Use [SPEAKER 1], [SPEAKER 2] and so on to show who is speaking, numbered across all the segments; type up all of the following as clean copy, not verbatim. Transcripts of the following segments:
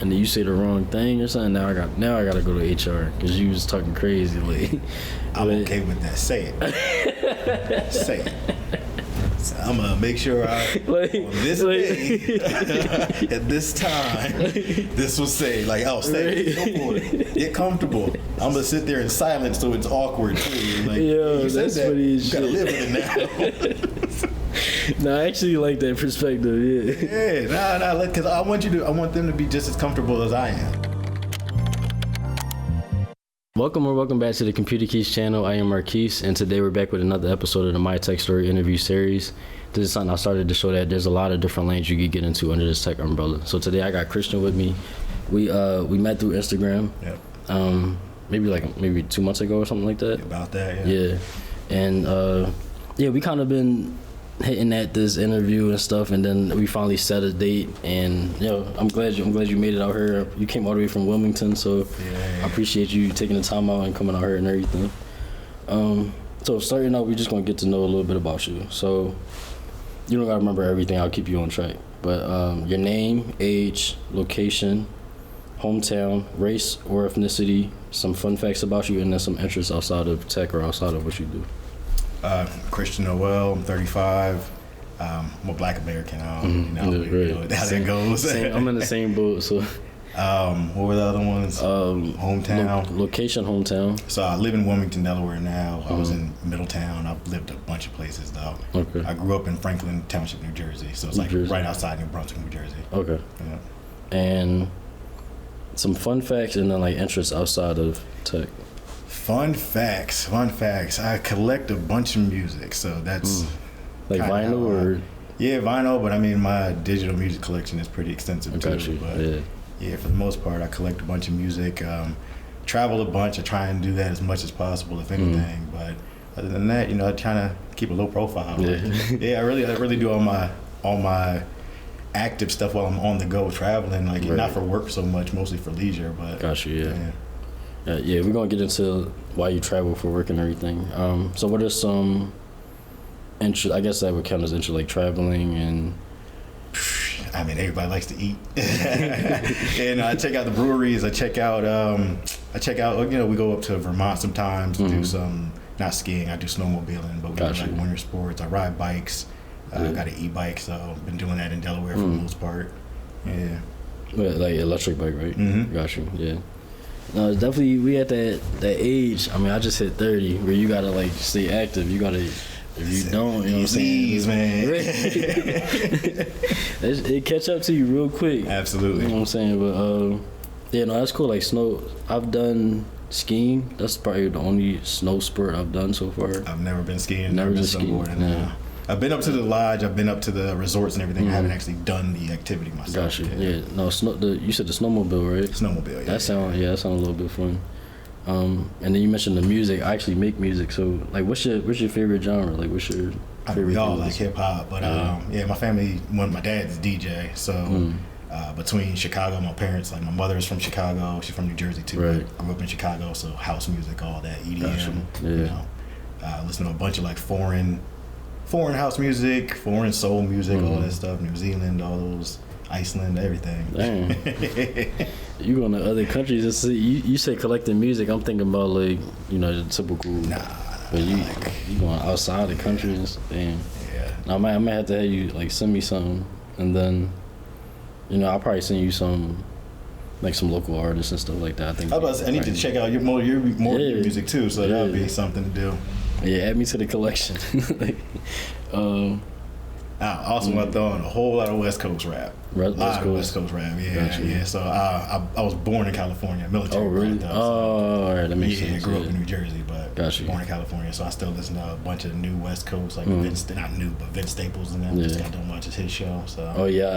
[SPEAKER 1] and then you say the wrong thing or something. Now I gotta go to HR because you was talking crazy. Like,
[SPEAKER 2] I'm okay with that. Say it. Say it. So I'm gonna make sure on this day at this time this will say stay, go for it, get comfortable. I'm gonna sit there in silence so it's awkward too. Like,
[SPEAKER 1] yo, that's funny as
[SPEAKER 2] shit. You gotta live with it now.
[SPEAKER 1] No, I actually like that perspective.
[SPEAKER 2] Yeah, nah, because I want them to be just as comfortable as I am.
[SPEAKER 1] Welcome back to the Computer Quis channel. I am Quis, and today we're back with another episode of the My Tech Story interview series. This is something I started to show that there's a lot of different lanes you could get into under this tech umbrella. So today I got Christian with me. We met through Instagram. Yep. Maybe 2 months ago or something like that.
[SPEAKER 2] About that,
[SPEAKER 1] yeah. And we kind of been hitting at this interview and stuff, and then we finally set a date. And I'm glad you made it out here. You came all the way from Wilmington, so I appreciate you taking the time out and coming out here and everything. So starting out, we're just gonna get to know a little bit about you. So you don't gotta remember everything. I'll keep you on track. But your name, age, location, hometown, race or ethnicity, some fun facts about you, and then some interests outside of tech or outside of what you do.
[SPEAKER 2] Christian Noel, I'm 35. I'm a Black American. How that goes.
[SPEAKER 1] I'm in the same boat. So,
[SPEAKER 2] what were the other ones? Hometown.
[SPEAKER 1] Location, hometown.
[SPEAKER 2] So I live in Wilmington, Delaware now. I was in Middletown. I've lived a bunch of places though.
[SPEAKER 1] Okay.
[SPEAKER 2] I grew up in Franklin Township, New Jersey. So it's right outside New Brunswick, New Jersey.
[SPEAKER 1] Okay.
[SPEAKER 2] Yeah.
[SPEAKER 1] And some fun facts and then interests outside of tech.
[SPEAKER 2] Fun facts. I collect a bunch of music, so that's
[SPEAKER 1] vinyl or
[SPEAKER 2] vinyl. But I mean, my digital music collection is pretty extensive too. But for the most part, I collect a bunch of music. Travel a bunch. I try and do that as much as possible, if anything. But other than that, I try to keep a low profile. I really do all my active stuff while I'm on the go traveling. Not for work so much, mostly for leisure. But
[SPEAKER 1] gotcha. Yeah, we're gonna get into why you travel for work and everything. So what are some interest? I guess that would count as interest, like traveling and.
[SPEAKER 2] I mean, everybody likes to eat, and I check out the breweries. I check out. We go up to Vermont sometimes to do some not skiing. I do snowmobiling, but we do winter sports. I ride bikes. I got an e-bike, so I've been doing that in Delaware for the most part. Yeah.
[SPEAKER 1] Like electric bike, right?
[SPEAKER 2] Mm-hmm.
[SPEAKER 1] Got you. Yeah. No, definitely we at that age. I mean, I just hit 30, where you gotta stay active. You gotta, if you don't, you know what I'm saying?
[SPEAKER 2] Man.
[SPEAKER 1] It catch up to you real quick.
[SPEAKER 2] Absolutely.
[SPEAKER 1] You know what I'm saying? But that's cool. Snow. I've done skiing. That's probably the only snow sport I've done so far.
[SPEAKER 2] I've never been skiing.
[SPEAKER 1] Never been snowboarding.
[SPEAKER 2] Yeah. I've been up to the lodge. I've been up to the resorts and everything. I haven't actually done the activity myself.
[SPEAKER 1] Gotcha. Yeah. No, you said the snowmobile, right?
[SPEAKER 2] Snowmobile. Yeah.
[SPEAKER 1] That sound a little bit fun. And then you mentioned the music. I actually make music. So what's your favorite genre? What's your favorite?
[SPEAKER 2] We all like hip hop, but my family. My dad's a DJ, so between Chicago, my parents, my mother is from Chicago. She's from New Jersey too.
[SPEAKER 1] Right.
[SPEAKER 2] Grew up in Chicago, so house music, all that EDM.
[SPEAKER 1] Gotcha. Yeah.
[SPEAKER 2] Listen to a bunch of foreign house music, foreign soul music, all that stuff. New Zealand, all those, Iceland, everything.
[SPEAKER 1] Damn. You going to other countries and see, you say collecting music, I'm thinking about the typical.
[SPEAKER 2] Nah.
[SPEAKER 1] But you going outside the country and damn.
[SPEAKER 2] Yeah.
[SPEAKER 1] I might have to have you send me something, and then I'll probably send you some some local artists and stuff like that. I think
[SPEAKER 2] I need to check out more of your music too, so that would be something to do.
[SPEAKER 1] Yeah, add me to the collection.
[SPEAKER 2] I also want to throw in a whole lot of West Coast rap.
[SPEAKER 1] West
[SPEAKER 2] Coast rap, yeah. So I was born in California, military.
[SPEAKER 1] Oh, really?
[SPEAKER 2] Rap,
[SPEAKER 1] all right, that makes sense.
[SPEAKER 2] I grew up in New Jersey, but born in California, so I still listen to a bunch of new West Coast, Vince, not new, but Vince Staples and them. Just got done watching his show. So.
[SPEAKER 1] Oh yeah,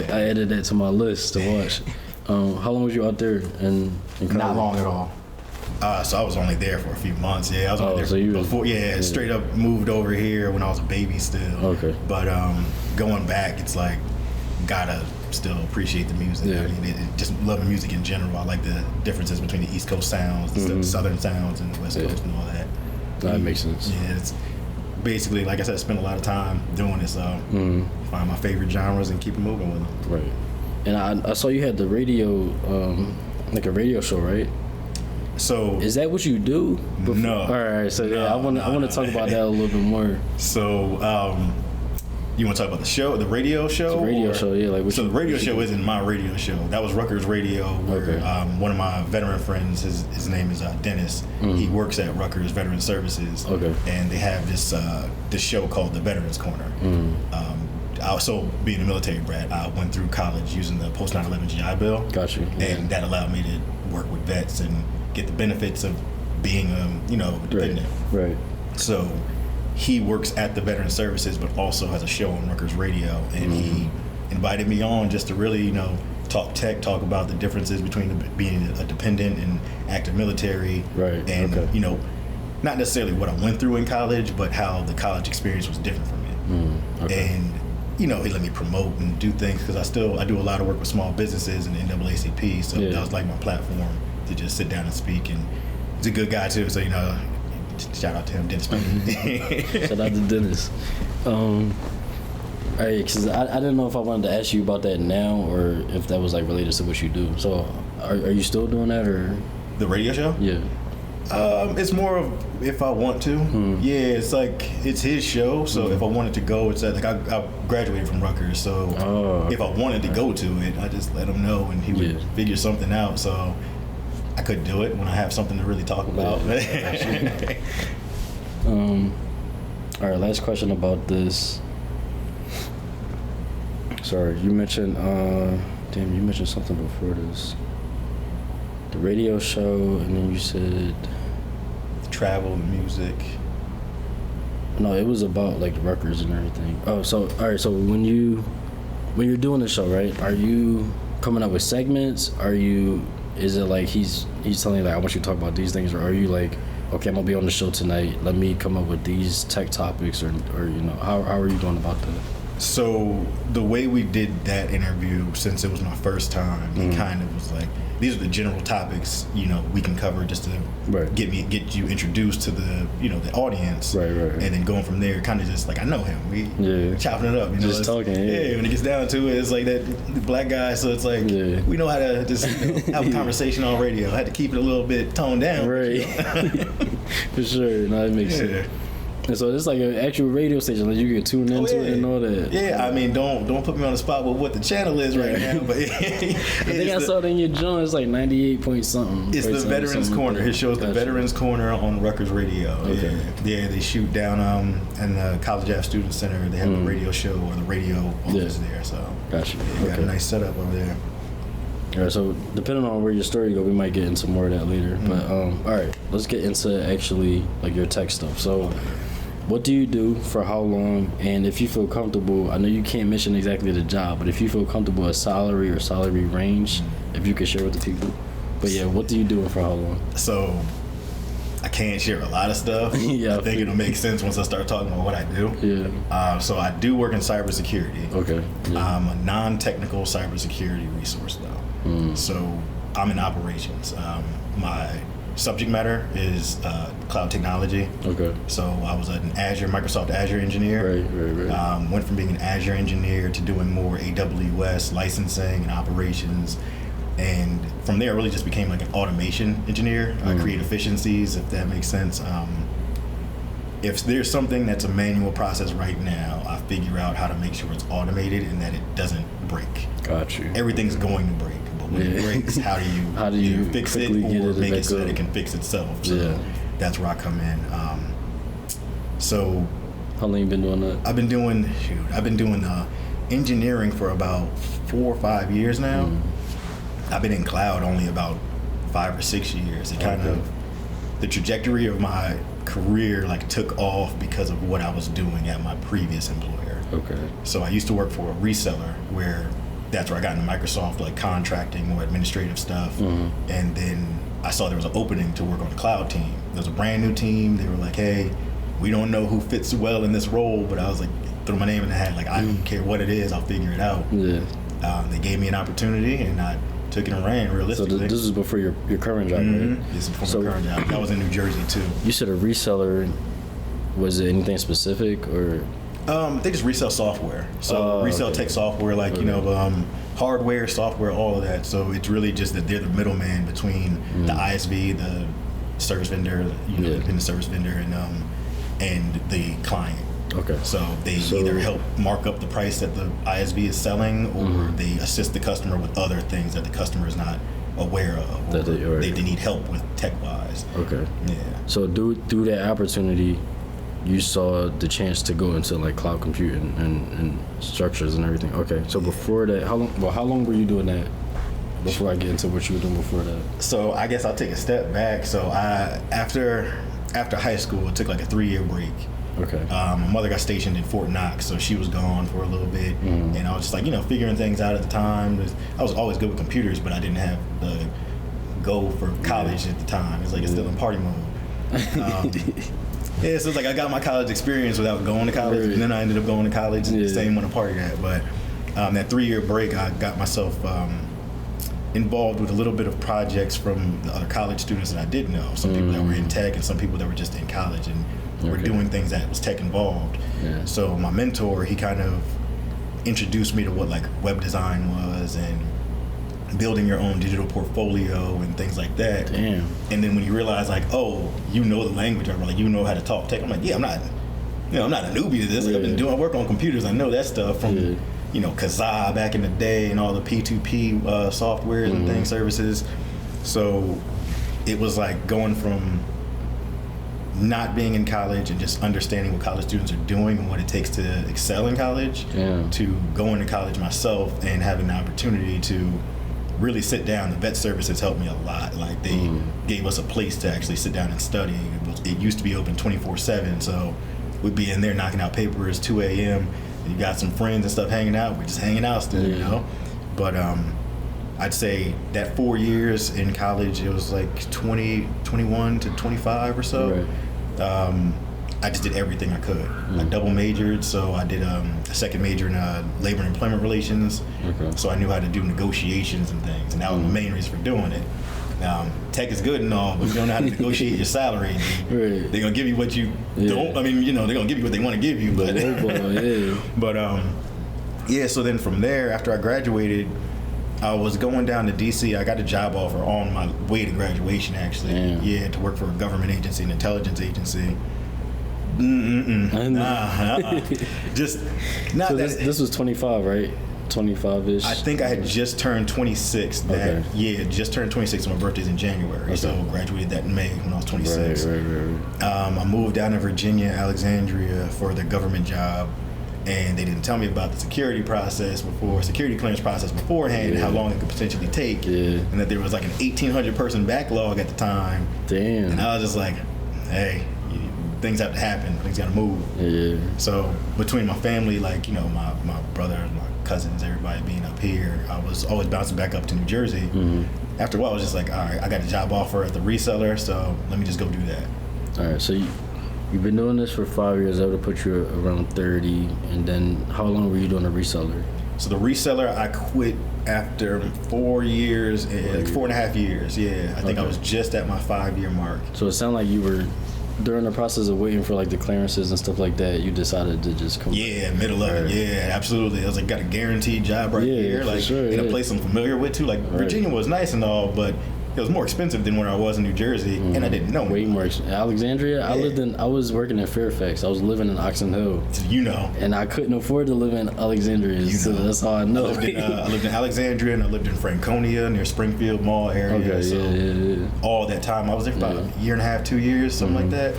[SPEAKER 1] I added that to my list to watch. How long was you out there in
[SPEAKER 2] Not long at all. So I was only there for a few months. Yeah, I was only there before. Straight up moved over here when I was a baby still.
[SPEAKER 1] Okay.
[SPEAKER 2] But going back, it's gotta still appreciate the music.
[SPEAKER 1] Yeah.
[SPEAKER 2] I mean, just loving music in general. I like the differences between the East Coast sounds, the Southern sounds, and the West Coast and all that.
[SPEAKER 1] That makes sense.
[SPEAKER 2] Yeah, it's basically, like I said, I spent a lot of time doing it. So find my favorite genres and keep moving with them.
[SPEAKER 1] Right. And I saw you had the radio, like a radio show, right?
[SPEAKER 2] So
[SPEAKER 1] is that what you do?
[SPEAKER 2] No.
[SPEAKER 1] All right. So yeah, I want to talk about that a little bit more.
[SPEAKER 2] So you want to talk about the show, the radio show?
[SPEAKER 1] The radio show, yeah. Like
[SPEAKER 2] the radio show isn't my radio show. That was Rutgers Radio, where one of my veteran friends, his name is Dennis. Mm-hmm. He works at Rutgers Veteran Services. Okay. And they have this show called the Veterans Corner. Mm-hmm. Also, being a military brat, I went through college using the post 9/11 GI Bill.
[SPEAKER 1] Got you. Yeah.
[SPEAKER 2] And that allowed me to work with vets and get the benefits of being a dependent.
[SPEAKER 1] Right.
[SPEAKER 2] So he works at the Veteran Services, but also has a show on Rutgers Radio, and he invited me on just to really, talk about the differences between being a dependent and active military,
[SPEAKER 1] right?
[SPEAKER 2] And not necessarily what I went through in college, but how the college experience was different from it. And he let me promote and do things because I do a lot of work with small businesses and the NAACP, so that was like my platform to just sit down and speak. And he's a good guy too, so shout out to him, Dennis.
[SPEAKER 1] Shout out to Dennis. Because I didn't know if I wanted to ask you about that now or if that was like related to what you do. So are you still doing that or
[SPEAKER 2] the radio show?
[SPEAKER 1] Yeah.
[SPEAKER 2] It's more of if I want to. Yeah, it's like it's his show. So if I wanted to go, it's like I graduated from Rutgers. So if I wanted to go to it, I just let him know and he would figure something out. So I could do it when I have something to really talk about.
[SPEAKER 1] All right, last question about this. Sorry, you mentioned you mentioned something before this. The radio show, and then you said
[SPEAKER 2] travel and music.
[SPEAKER 1] No, it was about like Rutgers and everything. Oh, so all right, so when you're doing the show, right? Are you coming up with segments? Is it like he's telling you like I want you to talk about these things, or are you like, okay, I'm gonna be on the show tonight, let me come up with these tech topics, or how are you going about that?
[SPEAKER 2] So the way we did that interview, since it was my first time, it kind of was like, these are the general topics we can cover just to get you introduced to the the audience, right. And then going from there, kind of just like I know him, we chopping it up,
[SPEAKER 1] just talking. Yeah,
[SPEAKER 2] when it gets down to it, it's like that the black guy, so it's like we know how to just have a conversation on radio. I had to keep it a little bit toned down,
[SPEAKER 1] right? For sure, no, that makes sense. And so it's like an actual radio station that you can tune into it and all that.
[SPEAKER 2] Yeah, I mean, don't put me on the spot with what the channel is right now. But I
[SPEAKER 1] think I saw it in your joint. It's like 98 point something.
[SPEAKER 2] It's the Veterans Corner. His show is the Veterans Corner on Rutgers Radio.
[SPEAKER 1] Okay.
[SPEAKER 2] Yeah, they shoot down in the College Ave Student Center. They have a radio show or the radio office there. So
[SPEAKER 1] gotcha.
[SPEAKER 2] They got a nice setup over there.
[SPEAKER 1] All right, so depending on where your story goes, we might get into more of that later. But all right, let's get into actually like your tech stuff. So what do you do for how long? And if you feel comfortable, I know you can't mention exactly the job, but if you feel comfortable, a salary or salary range, if you could share with the people. But yeah, what do you do and for how long?
[SPEAKER 2] So I can't share a lot of stuff. I think it'll make sense once I start talking about what I do.
[SPEAKER 1] Yeah.
[SPEAKER 2] So I do work in cybersecurity.
[SPEAKER 1] Okay. Yeah.
[SPEAKER 2] I'm a non-technical cybersecurity resource though. So I'm in operations. My subject matter is cloud technology. Okay. So I was an Microsoft Azure engineer.
[SPEAKER 1] Right.
[SPEAKER 2] Went from being an Azure engineer to doing more AWS licensing and operations. And from there, I really just became like an automation engineer. I create efficiencies, if that makes sense. If there's something that's a manual process right now, I figure out how to make sure it's automated and that it doesn't break.
[SPEAKER 1] Got you.
[SPEAKER 2] Everything's going to break. When it breaks, how do you fix it or make it so that it can fix itself? So that's where I come in. So
[SPEAKER 1] how long you been doing that?
[SPEAKER 2] I've been doing engineering for about 4 or 5 years now. I've been in cloud only about 5 or 6 years. It kind of, the trajectory of my career like took off because of what I was doing at my previous employer.
[SPEAKER 1] Okay.
[SPEAKER 2] So I used to work for a reseller where that's where I got into Microsoft, like contracting, more administrative stuff. And then I saw there was an opening to work on the cloud team. There was a brand new team. They were like, hey, we don't know who fits well in this role, but I was like, throw my name in the hat. Like, I don't care what it is, I'll figure it out. They gave me an opportunity and I took it and ran realistically.
[SPEAKER 1] So this is before your current job, right?
[SPEAKER 2] This is before my current job. That was in New Jersey too.
[SPEAKER 1] You said a reseller. Was it anything specific or?
[SPEAKER 2] They just resell software. So resell tech software, like hardware, software, all of that. So it's really just that they're the middleman between the ISV, the service vendor, independent service vendor, and the client.
[SPEAKER 1] Okay.
[SPEAKER 2] So they either help mark up the price that the ISV is selling, or they assist the customer with other things that the customer is not aware of, or they need help with tech-wise.
[SPEAKER 1] Okay.
[SPEAKER 2] Yeah.
[SPEAKER 1] So through that opportunity, you saw the chance to go into like cloud computing and structures and everything. Okay. So before that, how long were you doing that? Before I get into what you were doing before that.
[SPEAKER 2] So I guess I'll take a step back. So after high school, it took like a 3-year break.
[SPEAKER 1] Okay.
[SPEAKER 2] My mother got stationed in Fort Knox, so she was gone for a little bit, and I was just like, figuring things out at the time. I was always good with computers, but I didn't have the go for college at the time. It's like it's still in party mode. Yeah, so it's like I got my college experience without going to college, and then I ended up going to college and staying on a party at. But that 3-year break, I got myself involved with a little bit of projects from the other college students that I did know. Some people that were in tech and some people that were just in college and were doing things that was tech involved. Yeah. So my mentor, he kind of introduced me to what like web design was and building your own digital portfolio and things like that.
[SPEAKER 1] Damn.
[SPEAKER 2] And then when you realize like, oh, you know the language, or like you know how to talk tech, I'm like, yeah, I'm not a newbie to this. Like, I work on computers. I know that stuff from Kazaa back in the day and all the P2P software and things, services. So it was like going from not being in college and just understanding what college students are doing and what it takes to excel in college to going to college myself and having the opportunity to really sit down. The vet services helped me a lot. Like they gave us a place to actually sit down and study. It used to be open 24/7, so we'd be in there knocking out papers 2 a.m. You got some friends and stuff hanging out. We're just hanging out still, But I'd say that 4 years in college, it was like 21 to 25 or so.
[SPEAKER 1] Right.
[SPEAKER 2] I just did everything I could. I double majored, so I did a second major in labor and employment relations. Okay. So I knew how to do negotiations and things, and that was the main reason for doing it. Tech is good and all, but if you don't know how to negotiate your salary, they're gonna give you what you don't. I mean, they're gonna give you what they want to give you. But so then from there, after I graduated, I was going down to DC. I got a job offer on my way to graduation, actually. To work for a government agency, an intelligence agency. Just not
[SPEAKER 1] so
[SPEAKER 2] that.
[SPEAKER 1] This was 25, right? 25-ish.
[SPEAKER 2] I think I had just turned 26 that year. Just turned 26. My birthday's in January, so graduated that in May when I was 26. Right. I moved down to Virginia, Alexandria, for the government job, and they didn't tell me about the security clearance process beforehand, and how long it could potentially take, and that there was like an 1,800 person backlog at the time.
[SPEAKER 1] Damn.
[SPEAKER 2] And I was just like, hey, things have to happen. Things got to move. Yeah. So between my family, like my brother, my cousins, everybody being up here, I was always bouncing back up to New Jersey. After a while, I was just like, all right, I got a job offer at the reseller, so let me just go do that.
[SPEAKER 1] All right. So you've been doing this for 5 years. That would put you around 30. And then how long were you doing a reseller?
[SPEAKER 2] So the reseller, I quit after 4 years, like 4.5 years. Yeah, I think I was just at my 5-year mark.
[SPEAKER 1] So it sounded like you were, during the process of waiting for like the clearances and stuff like that, you decided to just come.
[SPEAKER 2] Yeah, middle of it. Yeah, absolutely. I was like, got a guaranteed job right here, like in a place I'm familiar with too. Like Virginia was nice and all, but it was more expensive than where I was in New Jersey, and I didn't know.
[SPEAKER 1] Way more expensive. Alexandria, yeah. I was working in Fairfax. I was living in Oxon Hill. And I couldn't afford to live in Alexandria, so that's how I know.
[SPEAKER 2] I lived in Alexandria, and I lived in Franconia near Springfield Mall area. Okay, all that time. I was there for about a year and a half, 2 years, something like that.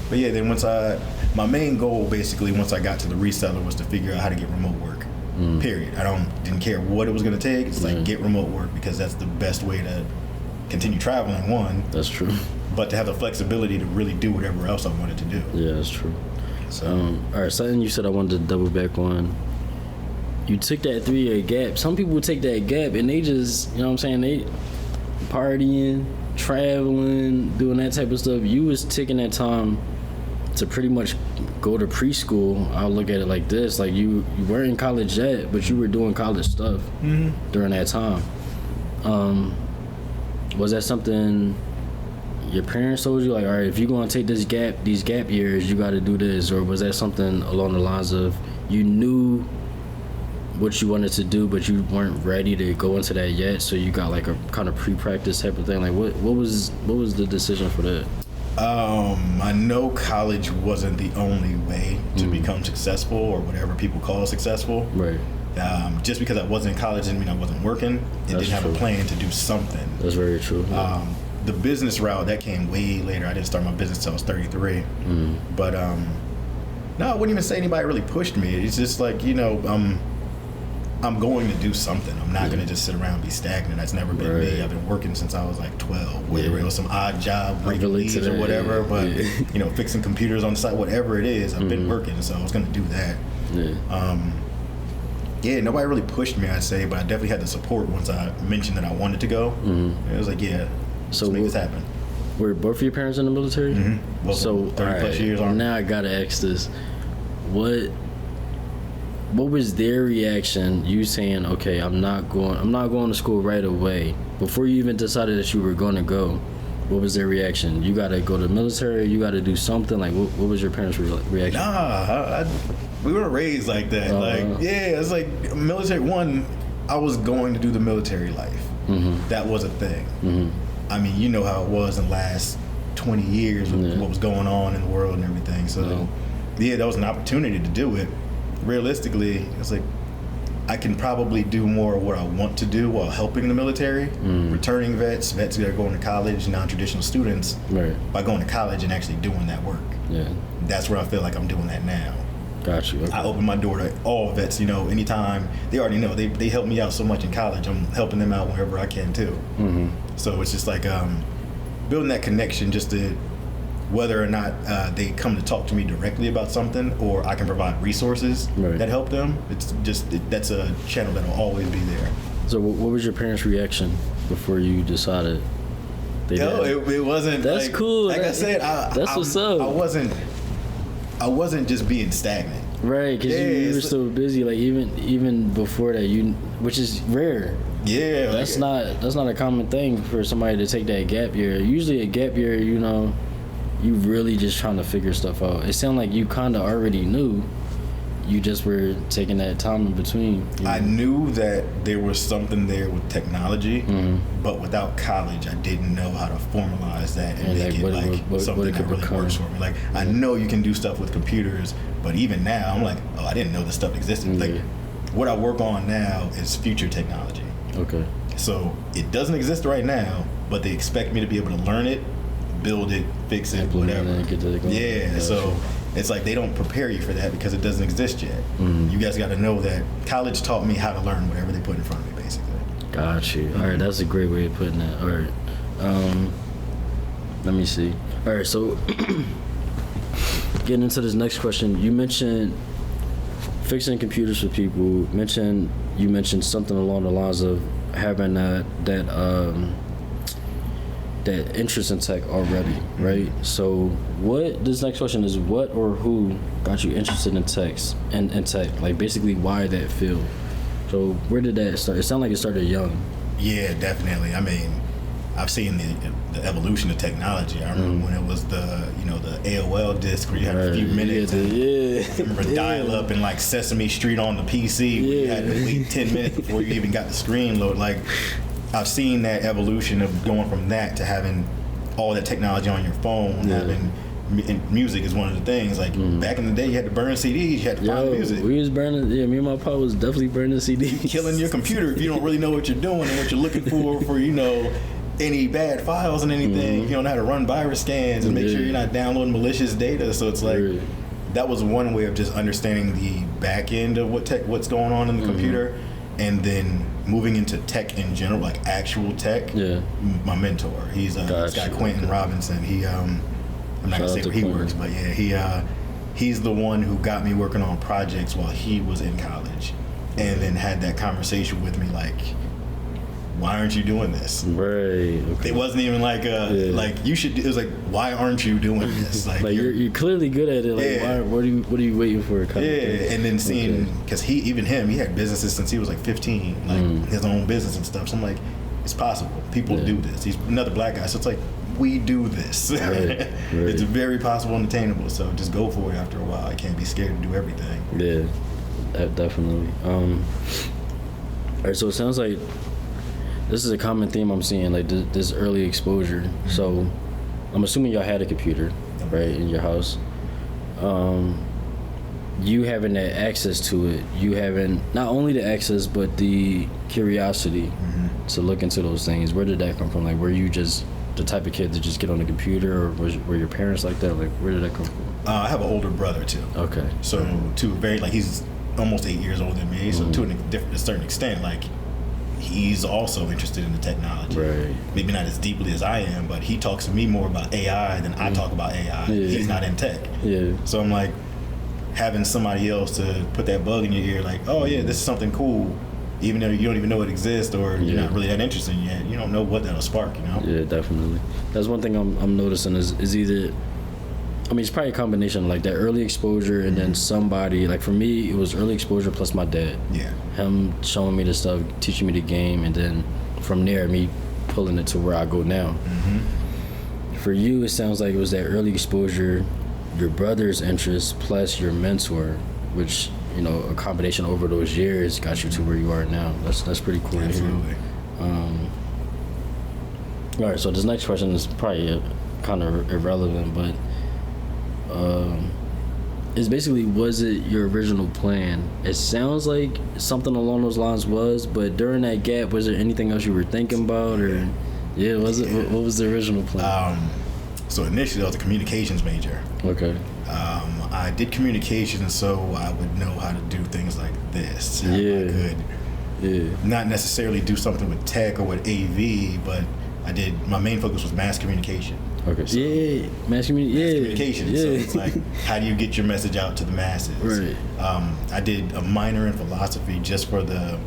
[SPEAKER 2] But yeah, then my main goal basically, once I got to the reseller, was to figure out how to get remote work. Period. Didn't care what it was going to take. It's like get remote work, because that's the best way to continue traveling, one.
[SPEAKER 1] That's true.
[SPEAKER 2] But to have the flexibility to really do whatever else I wanted to do.
[SPEAKER 1] Yeah, that's true. So, all right, something you said I wanted to double back on. You took that 3-year gap. Some people take that gap and they just, you know what I'm saying, they partying, traveling, doing that type of stuff. You was taking that time to pretty much go to preschool. I'll look at it like this. Like you weren't in college yet, but you were doing college stuff during that time. Was that something your parents told you, like, all right, if you're going to take these gap years, you got to do this? Or was that something along the lines of you knew what you wanted to do, but you weren't ready to go into that yet, so you got like a kind of pre-practice type of thing? Like what was the decision for that?
[SPEAKER 2] I know college wasn't the only way to become successful or whatever people call successful.
[SPEAKER 1] Right.
[SPEAKER 2] Just because I wasn't in college didn't mean I wasn't working. Didn't have a plan to do something.
[SPEAKER 1] That's very true.
[SPEAKER 2] The business route, that came way later. I didn't start my business till I was 33. But no, I wouldn't even say anybody really pushed me. It's just like, you know, I'm going to do something. I'm not going to just sit around and be stagnant. That's never been me. I've been working since I was like 12, whether it was some odd job, breaking leads or whatever, but you know, fixing computers on the side, whatever it is, I've been working, so I was going to do that. Nobody really pushed me, I'd say, but I definitely had the support once I mentioned that I wanted to go. It was like, let's make this happen.
[SPEAKER 1] Were both of your parents in the military? So
[SPEAKER 2] 30 plus years on.
[SPEAKER 1] Now I gotta ask this: what was their reaction? You saying, "Okay, I'm not going to school right away." Before you even decided that you were going to go, what was their reaction? You gotta go to the military. You gotta do something. Like, what was your parents' reaction?
[SPEAKER 2] We weren't raised like that. It's like military. One, I was going to do the military life. That was a thing. I mean, you know how it was in the last 20 years with what was going on in the world and everything. So, that was an opportunity to do it. Realistically, it's like I can probably do more of what I want to do while helping the military, returning vets that are going to college, non-traditional students, by going to college and actually doing that work. That's where I feel like I'm doing that now.
[SPEAKER 1] Got you. Okay.
[SPEAKER 2] I open my door to all vets, you know, anytime. They already know. They help me out so much in college. I'm helping them out wherever I can, too. So it's just like building that connection just to whether or not they come to talk to me directly about something or I can provide resources that help them. It's just, that's a channel that will always be there.
[SPEAKER 1] So what was your parents' reaction before you decided?
[SPEAKER 2] It wasn't.
[SPEAKER 1] That's
[SPEAKER 2] like,
[SPEAKER 1] cool.
[SPEAKER 2] Like I said,
[SPEAKER 1] that's what's up.
[SPEAKER 2] I wasn't just being stagnant.
[SPEAKER 1] Right, because you were so busy. Like even before that, which is rare.
[SPEAKER 2] Yeah,
[SPEAKER 1] that's not a common thing for somebody to take that gap year. Usually a gap year, you know, you really just trying to figure stuff out. It sounded like you kind of already knew. You just were taking that time in between.
[SPEAKER 2] I knew that there was something there with technology, but without college, I didn't know how to formalize that and make it something that really works for me. Like, I know you can do stuff with computers, but even now, I'm like, oh, I didn't know this stuff existed. Like, what I work on now is future technology. Okay. So it doesn't exist right now, but they expect me to be able to learn it, build it, fix it, whatever. So it's like they don't prepare you for that because it doesn't exist yet. You guys got to know that college taught me how to learn whatever they put in front of me, basically.
[SPEAKER 1] Got you. All right, that's a great way of putting that. All right. Let me see. All right, so getting into this next question, you mentioned fixing computers for people. You mentioned something along the lines of having that interest in tech already, right? So this next question is what or who got you interested in tech? Like basically why that field? So where did that start? It sounded like it started young.
[SPEAKER 2] Yeah, definitely. I mean, I've seen the evolution of technology. I remember when it was the AOL disc where you had a few minutes. I remember dial up and like Sesame Street on the PC where you had to wait 10 minutes before you even got the screen load. Like, I've seen that evolution of going from that to having all that technology on your phone, having music is one of the things. Like back in the day, you had to burn CDs, you had to find music.
[SPEAKER 1] We was burning. Yeah, me and my pop was definitely burning CDs.
[SPEAKER 2] Killing your computer if you don't really know what you're doing and what you're looking for any bad files and anything. You don't know how to run virus scans and make sure you're not downloading malicious data. So it's like that was one way of just understanding the back end of what's going on in the computer. And then moving into tech in general, like actual tech. My mentor, he's this guy Quentin Robinson. He I'm not gonna say where he works, but he's the one who got me working on projects while he was in college, and then had that conversation with me like, why aren't you doing this? Right. Okay. It wasn't even like like you should. It was like, why aren't you doing this? Like
[SPEAKER 1] you're clearly good at it. Like what are you waiting for?
[SPEAKER 2] And then seeing because he had businesses since he was like 15, like his own business and stuff. So I'm like, it's possible. People do this. He's another black guy, so it's like we do this. It's very possible and attainable. So just go for it. After a while, I can't be scared to do everything.
[SPEAKER 1] definitely. All right, so it sounds like this is a common theme I'm seeing, like this early exposure. Mm-hmm. So I'm assuming y'all had a computer, right, in your house. You having that access to it, you having not only the access but the curiosity to look into those things. Where did that come from? Like, were you just the type of kid to just get on the computer, or were your parents like that? Like, where did that come from?
[SPEAKER 2] I have an older brother too.
[SPEAKER 1] Okay.
[SPEAKER 2] So he's almost 8 years older than me. So to a certain extent, like, he's also interested in the technology.
[SPEAKER 1] Right.
[SPEAKER 2] Maybe not as deeply as I am, but he talks to me more about AI than I talk about AI. Yeah. He's not in tech.
[SPEAKER 1] Yeah.
[SPEAKER 2] So I'm like, having somebody else to put that bug in your ear, like, oh yeah, this is something cool, even though you don't even know it exists, or you're not really that interested yet. You don't know what that'll spark, you know?
[SPEAKER 1] Yeah, definitely. That's one thing I'm noticing is either, I mean, it's probably a combination of like that early exposure and then somebody, like for me, it was early exposure plus my dad.
[SPEAKER 2] Yeah.
[SPEAKER 1] Him showing me the stuff, teaching me the game, and then from there, me pulling it to where I go now. Mm-hmm. For you, it sounds like it was that early exposure, your brother's interest plus your mentor, which, you know, a combination over those years got you to where you are now. That's pretty cool.
[SPEAKER 2] Absolutely.
[SPEAKER 1] All right, so this next question is probably kind of irrelevant, but it's basically, was it your original plan? It sounds like something along those lines was, but during that gap, was there anything else you were thinking about, or was it? What was the original plan?
[SPEAKER 2] So initially, I was a communications major.
[SPEAKER 1] Okay.
[SPEAKER 2] I did communications so I would know how to do things like this. I could not necessarily do something with tech or with AV, but my main focus was mass communication.
[SPEAKER 1] Okay. So mass communication.
[SPEAKER 2] So it's like, how do you get your message out to the masses?
[SPEAKER 1] Right.
[SPEAKER 2] I did a minor in philosophy just for the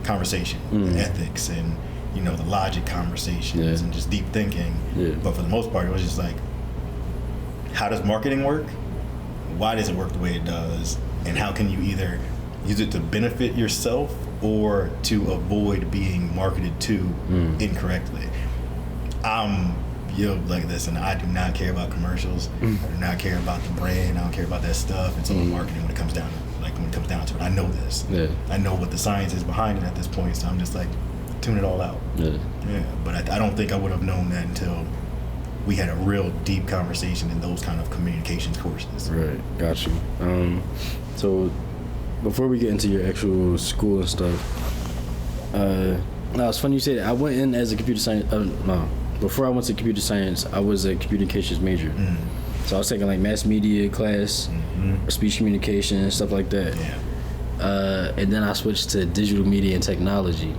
[SPEAKER 2] conversation, the ethics, and the logic conversations and just deep thinking. Yeah. But for the most part, it was just like, how does marketing work? Why does it work the way it does? And how can you either use it to benefit yourself or to avoid being marketed to incorrectly? Like this, and I do not care about commercials. I do not care about the brand. I don't care about that stuff. It's all marketing when it comes down to it. I know this. Yeah. I know what the science is behind it at this point, so I'm just like, tune it all out. Yeah. But I don't think I would have known that until we had a real deep conversation in those kind of communications courses.
[SPEAKER 1] Right. Got you. So before we get into your actual school and stuff, now it's funny you say that. I went in as a computer science. Before I went to computer science, I was a communications major. So I was taking like mass media class, speech communication, stuff like that. Yeah. And then I switched to digital media and technology.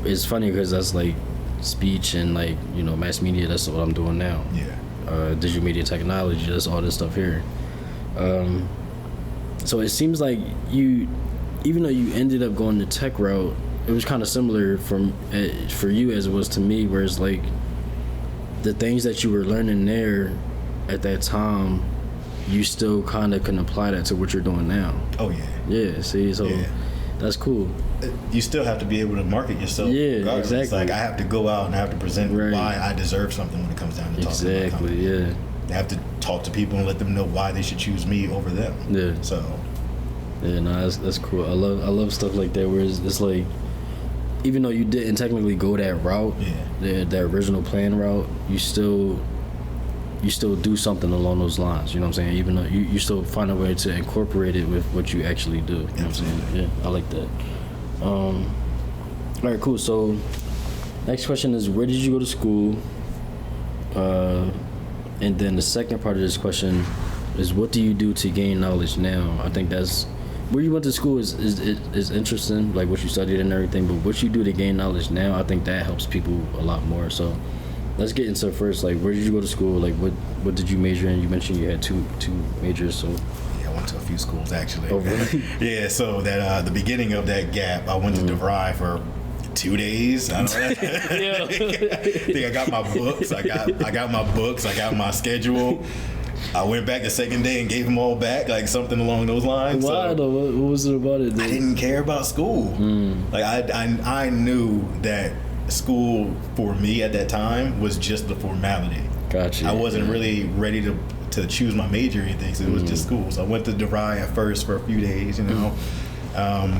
[SPEAKER 1] It's funny because that's like speech and like, mass media, that's what I'm doing now. Yeah. Digital media technology, that's all this stuff here. So it seems like even though you ended up going the tech route, it was kind of similar for you as it was to me, where it's like the things that you were learning there at that time, you still kind of can apply that to what you're doing now.
[SPEAKER 2] Oh yeah.
[SPEAKER 1] Yeah. See, so that's cool.
[SPEAKER 2] You still have to be able to market yourself. Yeah, regardless. Exactly. Like I have to go out and I have to present why I deserve something when it comes down to talking about company.
[SPEAKER 1] Yeah.
[SPEAKER 2] I have to talk to people and let them know why they should choose me over them. Yeah. So.
[SPEAKER 1] Yeah, no, that's cool. I love stuff like that, where it's like, even though you didn't technically go that route, the original plan route, you still do something along those lines. You know what I'm saying? Even though you still find a way to incorporate it with what you actually do. You know what I'm saying? Yeah, I like that. All right, cool. So next question is, where did you go to school? And then the second part of this question is, what do you do to gain knowledge now? I think that's where you went to school is interesting, like what you studied and everything, but what you do to gain knowledge now, I think that helps people a lot more. So let's get into first, like, where did you go to school? Like, what did you major in? You mentioned you had two majors, so.
[SPEAKER 2] Yeah, I went to a few schools, actually.
[SPEAKER 1] Oh, really?
[SPEAKER 2] Yeah, so that the beginning of that gap, I went to DeVry for 2 days. I don't know. I think I got my books. I got my books. I got my schedule. I went back the second day and gave them all back, like something along those lines.
[SPEAKER 1] Why though? What was it about it?
[SPEAKER 2] I didn't care about school. Like I knew that school for me at that time was just the formality.
[SPEAKER 1] Gotcha.
[SPEAKER 2] I wasn't really ready to choose my major or anything. So it was just school. So I went to DeVry at first for a few days, you know.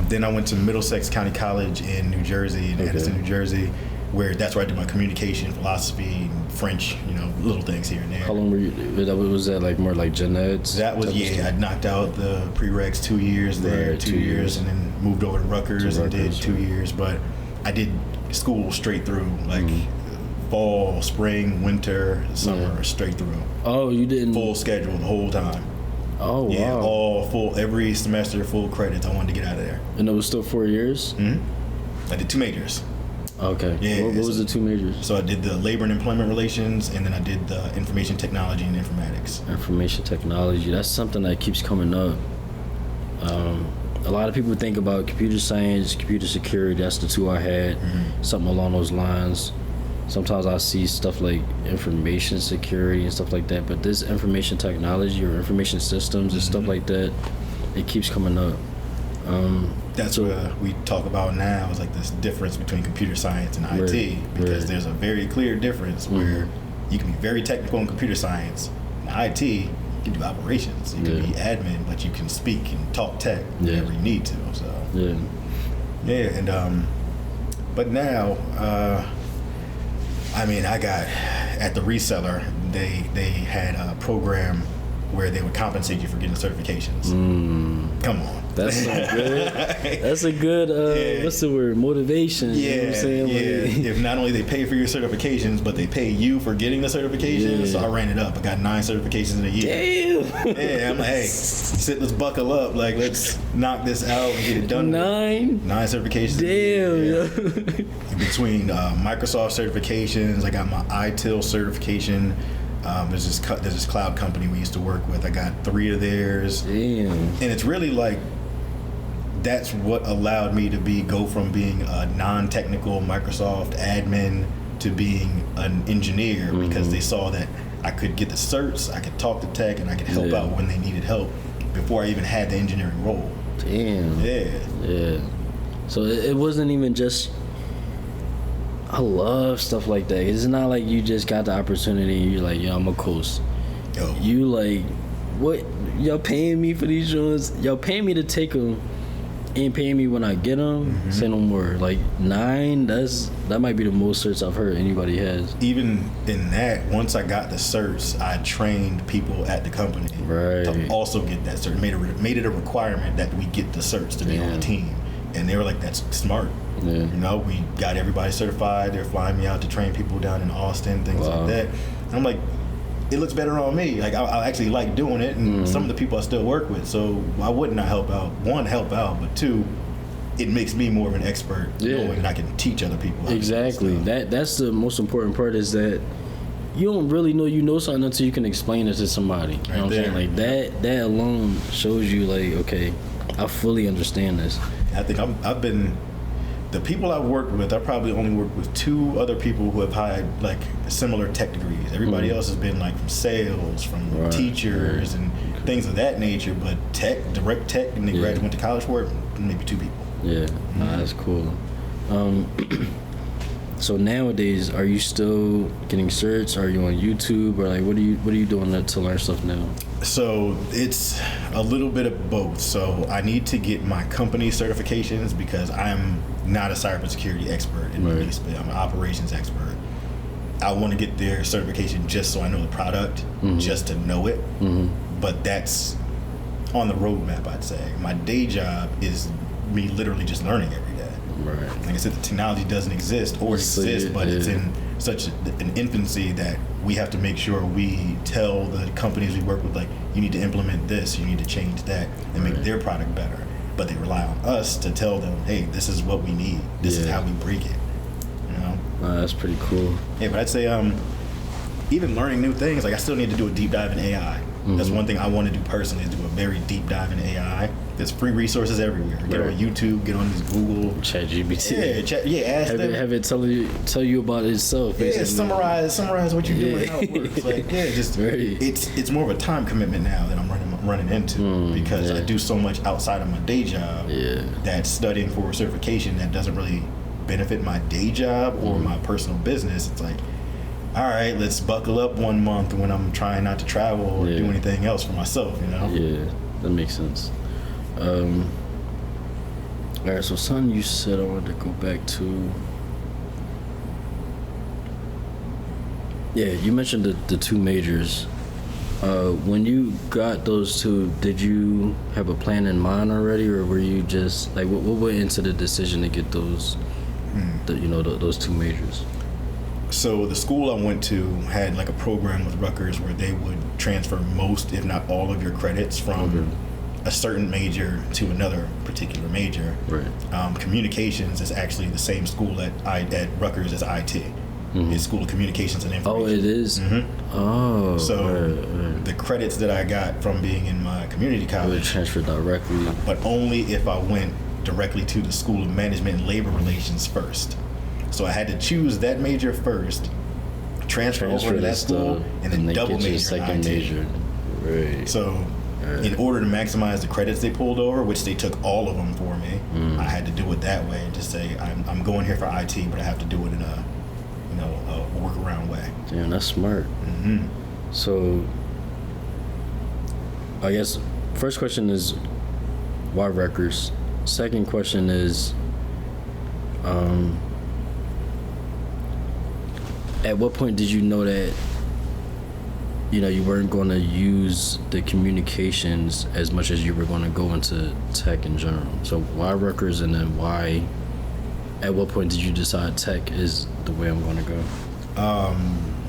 [SPEAKER 2] Then I went to Middlesex County College in New Jersey, in Addison, New Jersey, where that's where I did my communication, philosophy, French, you know, little things here and there.
[SPEAKER 1] How long were you? Was that like more like gen eds?
[SPEAKER 2] That was, I knocked out the prereqs 2 years there,
[SPEAKER 1] Right,
[SPEAKER 2] 2 years, and then moved over to Rutgers and did 2 years. But I did school straight through, like fall, spring, winter, summer, straight through.
[SPEAKER 1] Oh, you didn't?
[SPEAKER 2] Full schedule the whole time.
[SPEAKER 1] Oh,
[SPEAKER 2] yeah,
[SPEAKER 1] wow.
[SPEAKER 2] all full, every semester, full credits. I wanted to get out of there.
[SPEAKER 1] And it was still 4 years?
[SPEAKER 2] Mm-hmm. I did 2 majors.
[SPEAKER 1] Okay.
[SPEAKER 2] Yeah.
[SPEAKER 1] What was the 2 majors?
[SPEAKER 2] So I did the labor and employment relations, and then I did the information technology and informatics.
[SPEAKER 1] Information technology. That's something that keeps coming up. A lot of people think about computer science, computer security. That's the 2 I had. Something along those lines. Sometimes I see stuff like information security and stuff like that. But this information technology or information systems and stuff like that, it keeps coming up.
[SPEAKER 2] That's what we talk about now is like this difference between computer science and IT, because there's a very clear difference where you can be very technical in computer science. In IT, you can do operations. You can be admin, but you can speak and talk tech whenever you need to. So and but now, I mean, I got at the reseller. They had a program where they would compensate you for getting certifications. Come on.
[SPEAKER 1] That's so good. That's a good, what's the word, motivation.
[SPEAKER 2] Yeah,
[SPEAKER 1] you know what I'm saying? Like,
[SPEAKER 2] if not only they pay for your certifications, but they pay you for getting the certifications. So I ran it up. I got 9 certifications in a year.
[SPEAKER 1] Damn.
[SPEAKER 2] Yeah, I'm like, hey, let's buckle up. Like, let's knock this out and get it done.
[SPEAKER 1] 9
[SPEAKER 2] certifications.
[SPEAKER 1] Damn.
[SPEAKER 2] Between Microsoft certifications, I got my ITIL certification. There's this cloud company we used to work with. I got 3 of theirs.
[SPEAKER 1] Damn.
[SPEAKER 2] And it's really like, that's what allowed me to go from being a non-technical Microsoft admin to being an engineer, because they saw that I could get the certs, I could talk to tech, and I could help out when they needed help before I even had the engineering role.
[SPEAKER 1] Damn.
[SPEAKER 2] Yeah.
[SPEAKER 1] So it wasn't even just, I love stuff like that. It's not like you just got the opportunity and you're like, yo, I'm a coast. You like, what? Y'all paying me for these joints? Y'all paying me to take them? Ain't paying me when I get them. Say no more. Like 9, that might be the most certs I've heard anybody has.
[SPEAKER 2] Even in that, once I got the certs, I trained people at the company to also get that cert. Made it a requirement that we get the certs to be on the team, and they were like, "That's smart." You know, we got everybody certified. They're flying me out to train people down in Austin, things like that. And I'm like, it looks better on me. Like I actually like doing it, and some of the people I still work with. So why wouldn't I help out? 1, help out, but 2, it makes me more of an expert, knowing that I can teach other people.
[SPEAKER 1] Exactly. That's the most important part, is that you don't really know you know something until you can explain it to somebody. You know what I'm saying? Like that alone shows you, like, okay, I fully understand this.
[SPEAKER 2] I think I've been. The people I've worked with, I probably only worked with 2 other people who have had like similar tech degrees. Everybody else has been like from sales, from teachers, and things of that nature. But direct tech, and they went to college for it, maybe 2 people.
[SPEAKER 1] Yeah, that's cool. So nowadays, are you still getting certs? Are you on YouTube, or like what are you doing to learn stuff now?
[SPEAKER 2] So it's a little bit of both. So I need to get my company certifications, because I'm not a cybersecurity expert in the least bit. I'm an operations expert. I want to get their certification just so I know the product, just to know it. But that's on the roadmap, I'd say. My day job is me literally just learning every day. Right. Like I said, the technology doesn't exist, or exists, but it's in such an infancy that we have to make sure we tell the companies we work with, like, you need to implement this, you need to change that, and make their product better. But they rely on us to tell them, hey, this is what we need. This is how we break it. You know?
[SPEAKER 1] That's pretty cool.
[SPEAKER 2] Yeah, but I'd say even learning new things, like I still need to do a deep dive in AI. That's one thing I want to do personally, is do a very deep dive in AI. There's free resources everywhere. Get on YouTube, get on these Google.
[SPEAKER 1] ChatGPT.
[SPEAKER 2] Ask them.
[SPEAKER 1] Have it tell you about itself.
[SPEAKER 2] Yeah, summarize what you're doing, how it works. Like, it's more of a time commitment now that I'm running into, because I do so much outside of my day job that studying for a certification that doesn't really benefit my day job or my personal business. It's like, all right, let's buckle up 1 month when I'm trying not to travel or do anything else for myself, you know?
[SPEAKER 1] Yeah, that makes sense. All right, so something you said I wanted to go back to. Yeah, you mentioned the two majors. When you got those two, did you have a plan in mind already, or were you just like what went into the decision to get those, those two majors?
[SPEAKER 2] So the school I went to had like a program with Rutgers where they would transfer most, if not all, of your credits from a certain major to another particular major.
[SPEAKER 1] Right.
[SPEAKER 2] Communications is actually the same school at Rutgers as IT. It's School of Communications and Information.
[SPEAKER 1] Oh, it is? Oh.
[SPEAKER 2] So the credits that I got from being in my community college
[SPEAKER 1] would transfer directly,
[SPEAKER 2] but only if I went directly to the School of Management and Labor Relations first. So I had to choose that major first, transfer over to that school, and then double major
[SPEAKER 1] second
[SPEAKER 2] in IT.
[SPEAKER 1] Major. Right.
[SPEAKER 2] So in order to maximize the credits they pulled over, which they took all of them for me, I had to do it that way and just say, I'm going here for IT, but I have to do it in a workaround way.
[SPEAKER 1] Damn, that's smart. So I guess first question is why Rutgers? Second question is at what point did you know that you weren't going to use the communications as much as you were going to go into tech in general? So why Rutgers, and then why, at what point did you decide tech is the way I'm going to go?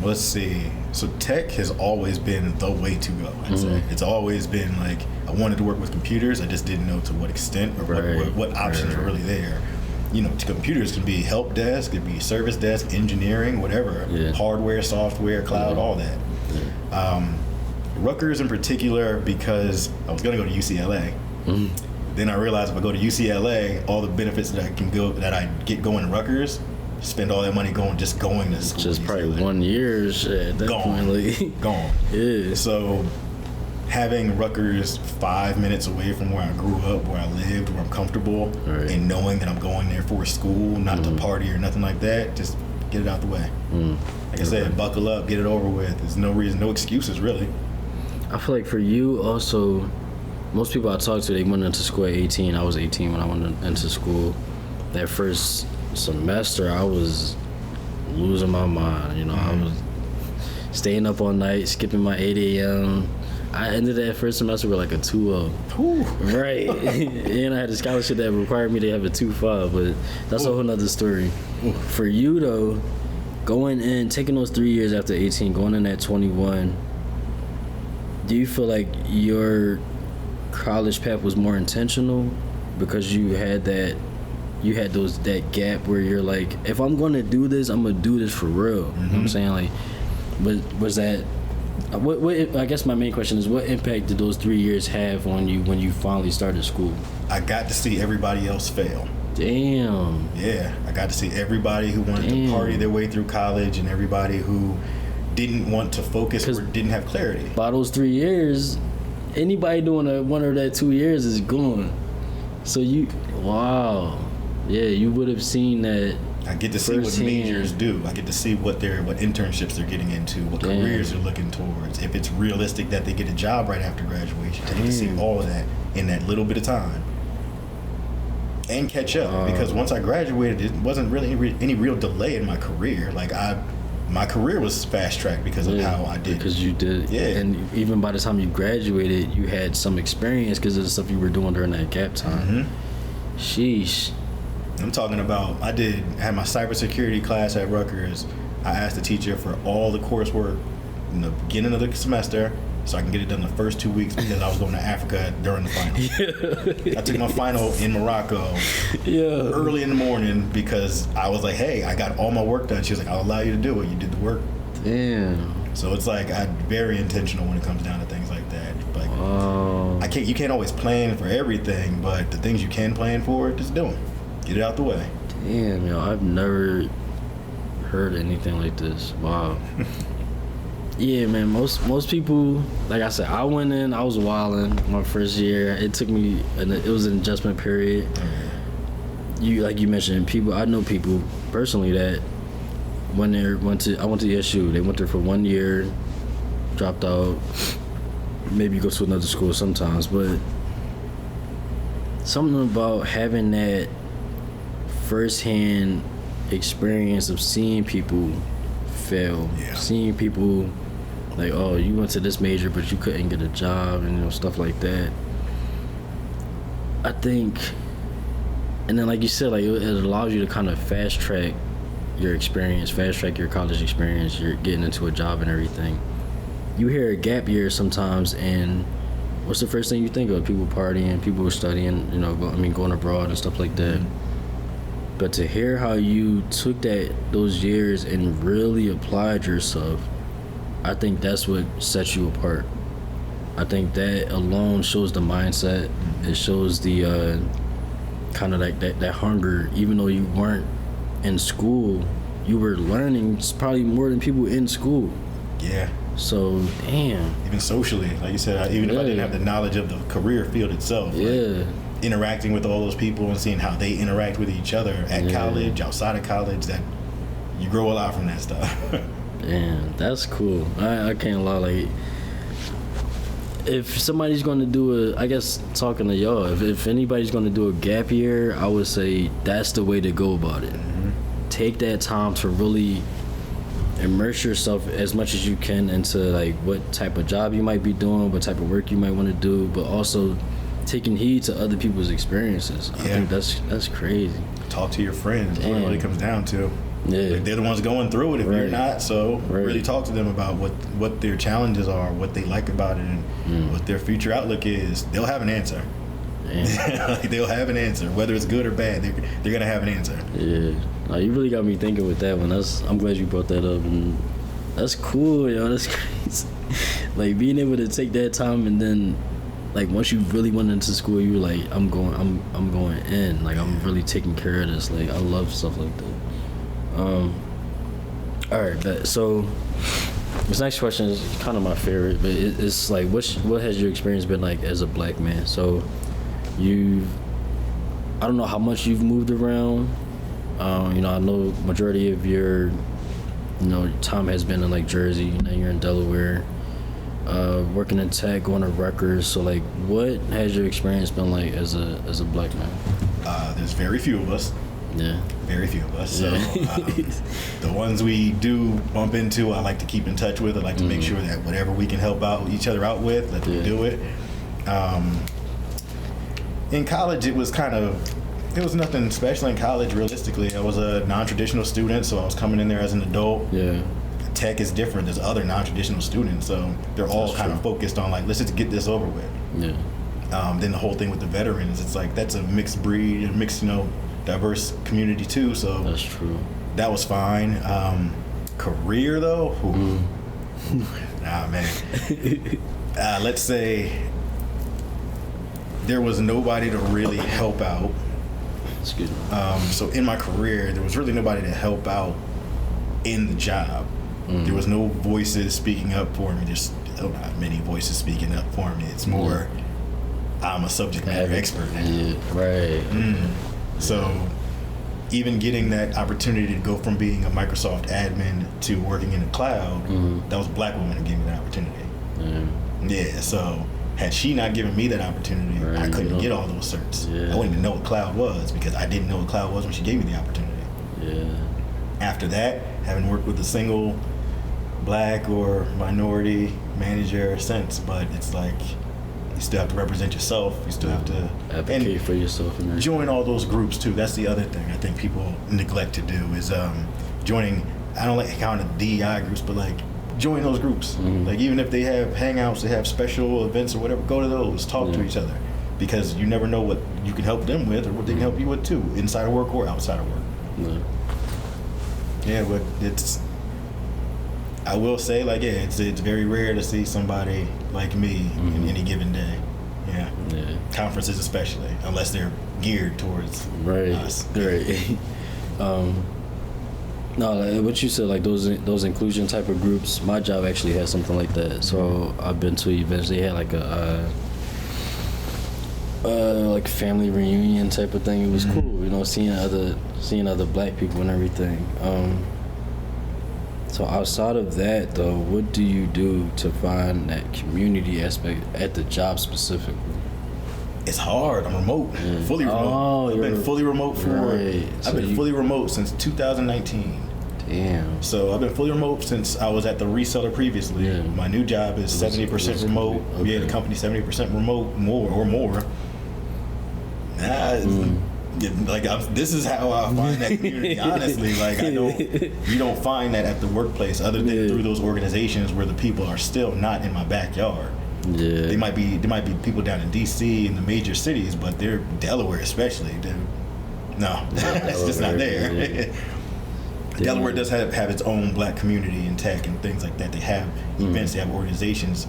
[SPEAKER 2] Let's see. So tech has always been the way to go, I'd say. It's always been like, I wanted to work with computers, I just didn't know to what extent or what options were really there. Computers can be help desk, it could be service desk, engineering, whatever, hardware, software, cloud, all that. Rutgers in particular, because I was going to go to UCLA. Then I realized if I go to UCLA, all the benefits that I get going to Rutgers, spend all that money going to school.
[SPEAKER 1] Just probably 1 year, shit.
[SPEAKER 2] Gone.
[SPEAKER 1] Yeah.
[SPEAKER 2] So having Rutgers 5 minutes away from where I grew up, where I lived, where I'm comfortable, and knowing that I'm going there for school, not to party or nothing like that, just get it out the way. Like I said, buckle up, get it over with. There's no reason, no excuses, really.
[SPEAKER 1] I feel like for you also, most people I talk to, they went into school at 18. I was 18 when I went into school. That first semester, I was losing my mind. I was staying up all night, skipping my 8 a.m. I ended that first semester with like a 2.0. Right. And I had a scholarship that required me to have a 2.5, but that's a whole nother story. For you though, going in, taking those 3 years after 18, going in at 21, do you feel like your college path was more intentional because you had that gap where you're like, if I'm going to do this, I'm going to do this for real. You know what I'm saying? Like, but was that, what I guess my main question is, what impact did those 3 years have on you when you finally started school?
[SPEAKER 2] I got to see everybody else fail.
[SPEAKER 1] Damn.
[SPEAKER 2] Yeah, I got to see everybody who wanted to party their way through college and everybody who didn't want to focus or didn't have clarity.
[SPEAKER 1] By those 3 years, anybody doing one of that 2 years is gone. So wow. Yeah, you would have seen that.
[SPEAKER 2] I get to see what majors do. I get to see what internships they're getting into, what careers they're looking towards. If it's realistic that they get a job right after graduation, I get to see all of that in that little bit of time. And catch up, because once I graduated, it wasn't really any real delay in my career. Like my career was fast tracked because of how I did.
[SPEAKER 1] Because you did.
[SPEAKER 2] Yeah. And
[SPEAKER 1] even by the time you graduated, you had some experience because of the stuff you were doing during that gap time. Sheesh.
[SPEAKER 2] I'm talking about, I had my cybersecurity class at Rutgers. I asked the teacher for all the coursework in the beginning of the semester so I can get it done the first 2 weeks because I was going to Africa during the final. I took my final in Morocco early in the morning because I was like, hey, I got all my work done. She was like, I'll allow you to do it. You did the work.
[SPEAKER 1] Damn.
[SPEAKER 2] So it's like, I'm very intentional when it comes down to things like that. Like, you can't always plan for everything, but the things you can plan for, just do them. Get it out the way.
[SPEAKER 1] Damn, I've never heard anything like this. Wow. Yeah, man, most people, like I said, I went in, I was wilding my first year. It took me, it was an adjustment period. Like you mentioned, I know people personally that went to ESU. They went there for 1 year, dropped out. Maybe go to another school sometimes, but something about having that firsthand experience of seeing people fail, seeing people like, oh, you went to this major but you couldn't get a job, and stuff like that. I think, and then like you said, like it allows you to kind of fast track your experience, fast track your college experience. You're getting into a job and everything. You hear a gap year sometimes, and what's the first thing you think of? People partying, people studying, going abroad and stuff like that. But to hear how you took those years and really applied yourself, I think that's what sets you apart. I think that alone shows the mindset. It shows the kind of like that hunger. Even though you weren't in school, you were learning probably more than people in school.
[SPEAKER 2] Yeah.
[SPEAKER 1] So, damn.
[SPEAKER 2] Even socially, like you said, even if I didn't have the knowledge of the career field itself. Like, interacting with all those people and seeing how they interact with each other at college, outside of college, that you grow a lot from that stuff.
[SPEAKER 1] Damn, that's cool. I can't lie. Like, if somebody's going to do I guess talking to y'all, if anybody's going to do a gap year, I would say that's the way to go about it. Take that time to really immerse yourself as much as you can into like what type of job you might be doing, what type of work you might want to do, but also taking heed to other people's experiences. I think that's crazy.
[SPEAKER 2] Talk to your friends. That's what it really comes down to.
[SPEAKER 1] Yeah.
[SPEAKER 2] Like, they're the ones going through it if you're not, so really talk to them about what their challenges are, what they like about it, and what their future outlook is. They'll have an answer. Like, they'll have an answer. Whether it's good or bad, they're going to have an answer. Yeah.
[SPEAKER 1] No, you really got me thinking with that one. I'm glad you brought that up, and that's cool, yo. That's crazy. Like, being able to take that time, and then like once you really went into school, you were like, I'm going in. Like, I'm really taking care of this. Like, I love stuff like that. All right, but so this next question is kind of my favorite, but it's like, what has your experience been like as a black man? So I don't know how much you've moved around. I know majority of your, time has been in like Jersey. Now you're in Delaware, working in tech, going to Rutgers. So like, what has your experience been like as a black man?
[SPEAKER 2] There's very few of us.
[SPEAKER 1] Yeah.
[SPEAKER 2] Very few of us. So the ones we do bump into, I like to keep in touch with. I like to make sure that whatever we can help out each other out with, that we do it. In college, it was nothing special in college, realistically. I was a non-traditional student, so I was coming in there as an adult. Yeah. Tech is different. There's other non-traditional students, so they're all kind of focused on like, let's just get this over with. Yeah. Then the whole thing with the veterans, it's like that's a mixed breed, a mixed, diverse community too. So
[SPEAKER 1] that's true.
[SPEAKER 2] That was fine. Career though, nah, man. Let's say there was nobody to really help out.
[SPEAKER 1] Excuse me.
[SPEAKER 2] So in my career, there was really nobody to help out in the job. There was no voices speaking up for me. There's not many voices speaking up for me. It's more, I'm a subject matter expert now.
[SPEAKER 1] Yeah, right.
[SPEAKER 2] So even getting that opportunity to go from being a Microsoft admin to working in the cloud, that was a black woman who gave me that opportunity. Yeah, so had she not given me that opportunity, I couldn't get all those certs. I wouldn't even know what cloud was because I didn't know what cloud was when she gave me the opportunity. Yeah. After that, having worked with a single black or minority manager since, but it's like, you still have to represent yourself. You still have to
[SPEAKER 1] advocate for yourself. And
[SPEAKER 2] join all those groups too. That's the other thing I think people neglect to do is joining. I don't like counting DEI groups, but like join those groups. Like even if they have hangouts, they have special events or whatever, go to those. Talk to each other because you never know what you can help them with or what they can help you with too, inside of work or outside of work. Yeah, but I will say, like, it's very rare to see somebody like me in any given day. Yeah. Conferences especially, unless they're geared towards us.
[SPEAKER 1] Right. No, like what you said, like those inclusion type of groups. My job actually has something like that. So I've been to events. They had like a like family reunion type of thing. It was cool, seeing other black people and everything. So outside of that, though, what do you do to find that community aspect at the job specifically?
[SPEAKER 2] It's hard. I'm remote, fully remote.
[SPEAKER 1] Oh,
[SPEAKER 2] I've been fully remote
[SPEAKER 1] I've
[SPEAKER 2] been fully remote since 2019.
[SPEAKER 1] Damn.
[SPEAKER 2] So I've been fully remote since I was at the reseller previously. Yeah. My new job is 70% remote. Okay. Yeah, the company 70% remote, more. This is how I find that community. Honestly, like you don't find that at the workplace, other than through those organizations where the people are still not in my backyard. Yeah, they might be people down in DC in the major cities, but they're Delaware especially. It's just not there. Yeah. Delaware does have its own black community in tech and things like that. They have events, they have organizations,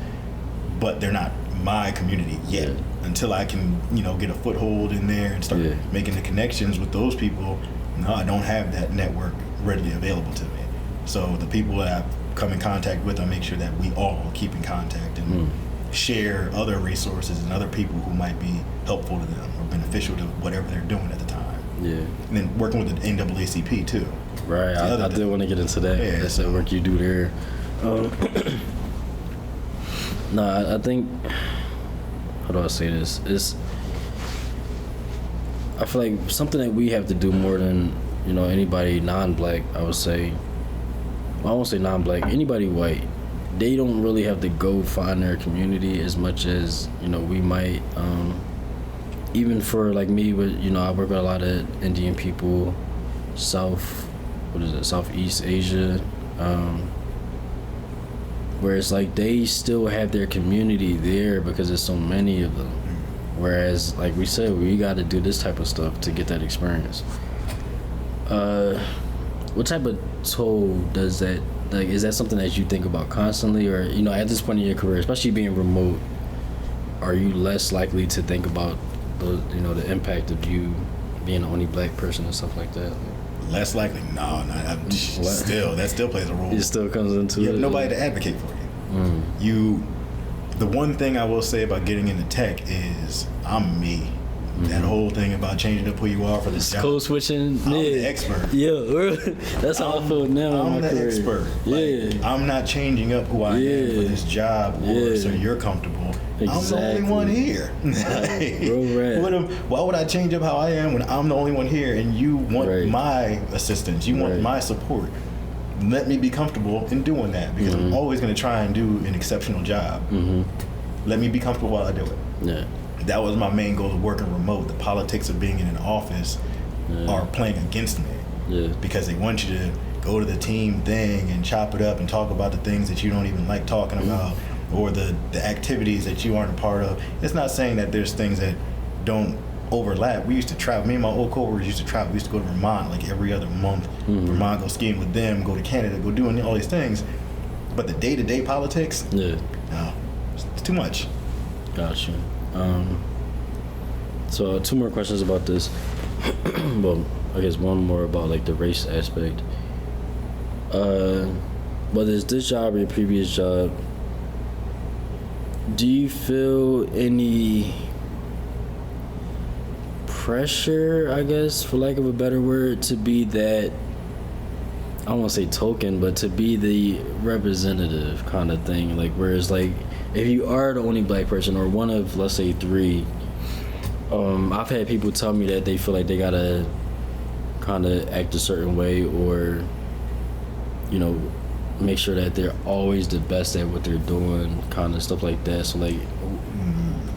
[SPEAKER 2] but they're not my community yet. Until I can, get a foothold in there and start making the connections with those people. No, I don't have that network readily available to me. So the people that I've come in contact with, I make sure that we all keep in contact and share other resources and other people who might be helpful to them or beneficial to whatever they're doing at the time. Yeah. And then working with the NAACP too.
[SPEAKER 1] Right, I did want to get into that. Yeah, that's the work you do there. No, I think, how do I say this? I feel like something that we have to do more than, anybody non-black, I would say. Well, I won't say non-black, anybody white. They don't really have to go find their community as much as, we might. Even for like me, with I work with a lot of Indian people, Southeast Asia, where it's like they still have their community there because there's so many of them. Whereas, like we said, we got to do this type of stuff to get that experience. What type of toll does that, like, is that something that you think about constantly, or at this point in your career, especially being remote, are you less likely to think about the impact of you being the only black person and stuff like that?
[SPEAKER 2] Less likely? No, that still plays a role.
[SPEAKER 1] It still comes into it.
[SPEAKER 2] You have nobody to advocate for you. The one thing I will say about getting into tech is I'm me. That whole thing about changing up who you are for the job.
[SPEAKER 1] Code switching.
[SPEAKER 2] I'm the expert.
[SPEAKER 1] Yeah, that's how I feel now.
[SPEAKER 2] I'm the expert. I'm not changing up who I am for this job so you're comfortable. Exactly. I'm the only one here. Why would I change up how I am when I'm the only one here and you want my assistance, you want my support? Let me be comfortable in doing that because I'm always going to try and do an exceptional job. Let me be comfortable while I do it. Yeah. That was my main goal of working remote. The politics of being in an office are playing against me because they want you to go to the team thing and chop it up and talk about the things that you don't even like talking about, or the activities that you aren't a part of. It's not saying that there's things that don't overlap. We used to travel. Me and my old coworkers used to travel. We used to go to Vermont like every other month. Vermont, go skiing with them, go to Canada, go doing all these things. But the day-to-day politics, no, it's too much.
[SPEAKER 1] Gotcha. So 2 more questions about this. Well, I guess one more about like the race aspect. Whether it's this job or your previous job, do you feel any pressure, I guess, for lack of a better word, to be that, I don't want to say token, but to be the representative kind of thing? Like, whereas, like, if you are the only black person or one of, let's say, 3, I've had people tell me that they feel like they gotta kind of act a certain way or, make sure that they're always the best at what they're doing, kind of stuff like that. So, like,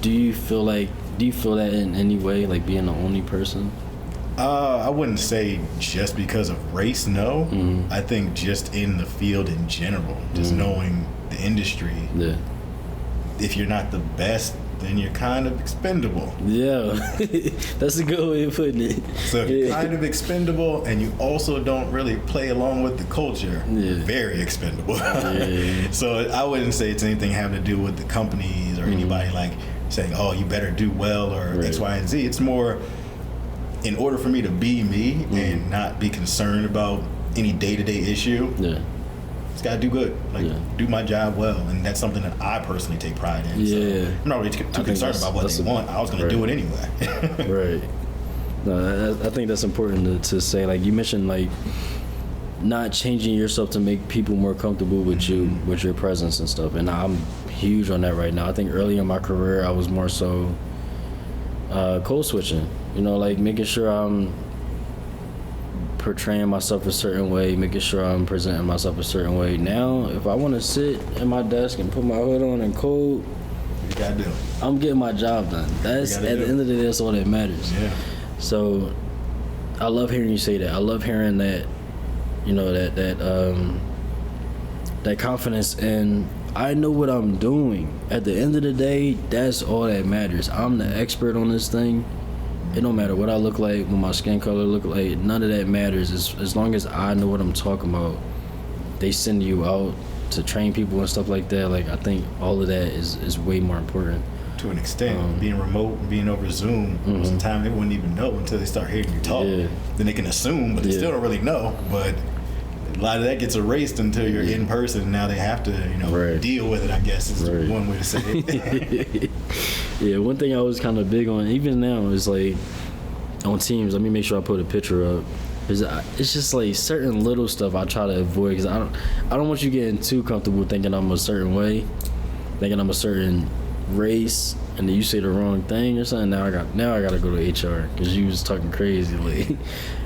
[SPEAKER 1] do you feel that in any way, like being the only person?
[SPEAKER 2] I wouldn't say just because of race, no. I think just in the field in general, just knowing the industry. Yeah. If you're not the best, then you're kind of expendable. Yeah,
[SPEAKER 1] that's a good way of putting it.
[SPEAKER 2] So if you're kind of expendable and you also don't really play along with the culture, very expendable. So I wouldn't say it's anything having to do with the companies or anybody like saying, oh, you better do well or X, Y, and Z. It's more, in order for me to be me and not be concerned about any day-to-day issue, it's got to do good, do my job well, and that's something that I personally take pride in. So I'm not really too concerned about what they want. I was going to do it anyway.
[SPEAKER 1] No, I think that's important to say. Like you mentioned, like not changing yourself to make people more comfortable with you, with your presence and stuff. And I'm huge on that right now. I think early in my career, I was more so code switching, you know, like making sure I'm portraying myself a certain way, making sure I'm presenting myself a certain way. Now, if I want to sit at my desk and put my hood on and code,
[SPEAKER 2] you gotta do it.
[SPEAKER 1] I'm getting my job done. That's at the end of the day, that's all that matters.
[SPEAKER 2] Yeah.
[SPEAKER 1] So I love hearing you say that. I love hearing that, you know, that confidence in I know what I'm doing. At the end of the day, that's all that matters. I'm the expert on this thing. It don't matter what I look like, what my skin color look like. None of that matters. As long as I know what I'm talking about. They send you out to train people and stuff like that. Like, I think all of that is way more important.
[SPEAKER 2] To an extent, being remote, being over Zoom, sometimes they wouldn't even know until they start hearing you talk. Yeah. Then they can assume, but they still don't really know. But a lot of that gets erased until you're in person. And now they have to, you know, deal with it, I guess, is one way to say it.
[SPEAKER 1] Yeah, one thing I was kind of big on, even now, is like on Teams. Let me make sure I put a picture up. It's just like certain little stuff I try to avoid because I don't want you getting too comfortable thinking I'm a certain way, thinking I'm a certain race, and then you say the wrong thing or something. Now I gotta go to HR because you was talking crazy. Like,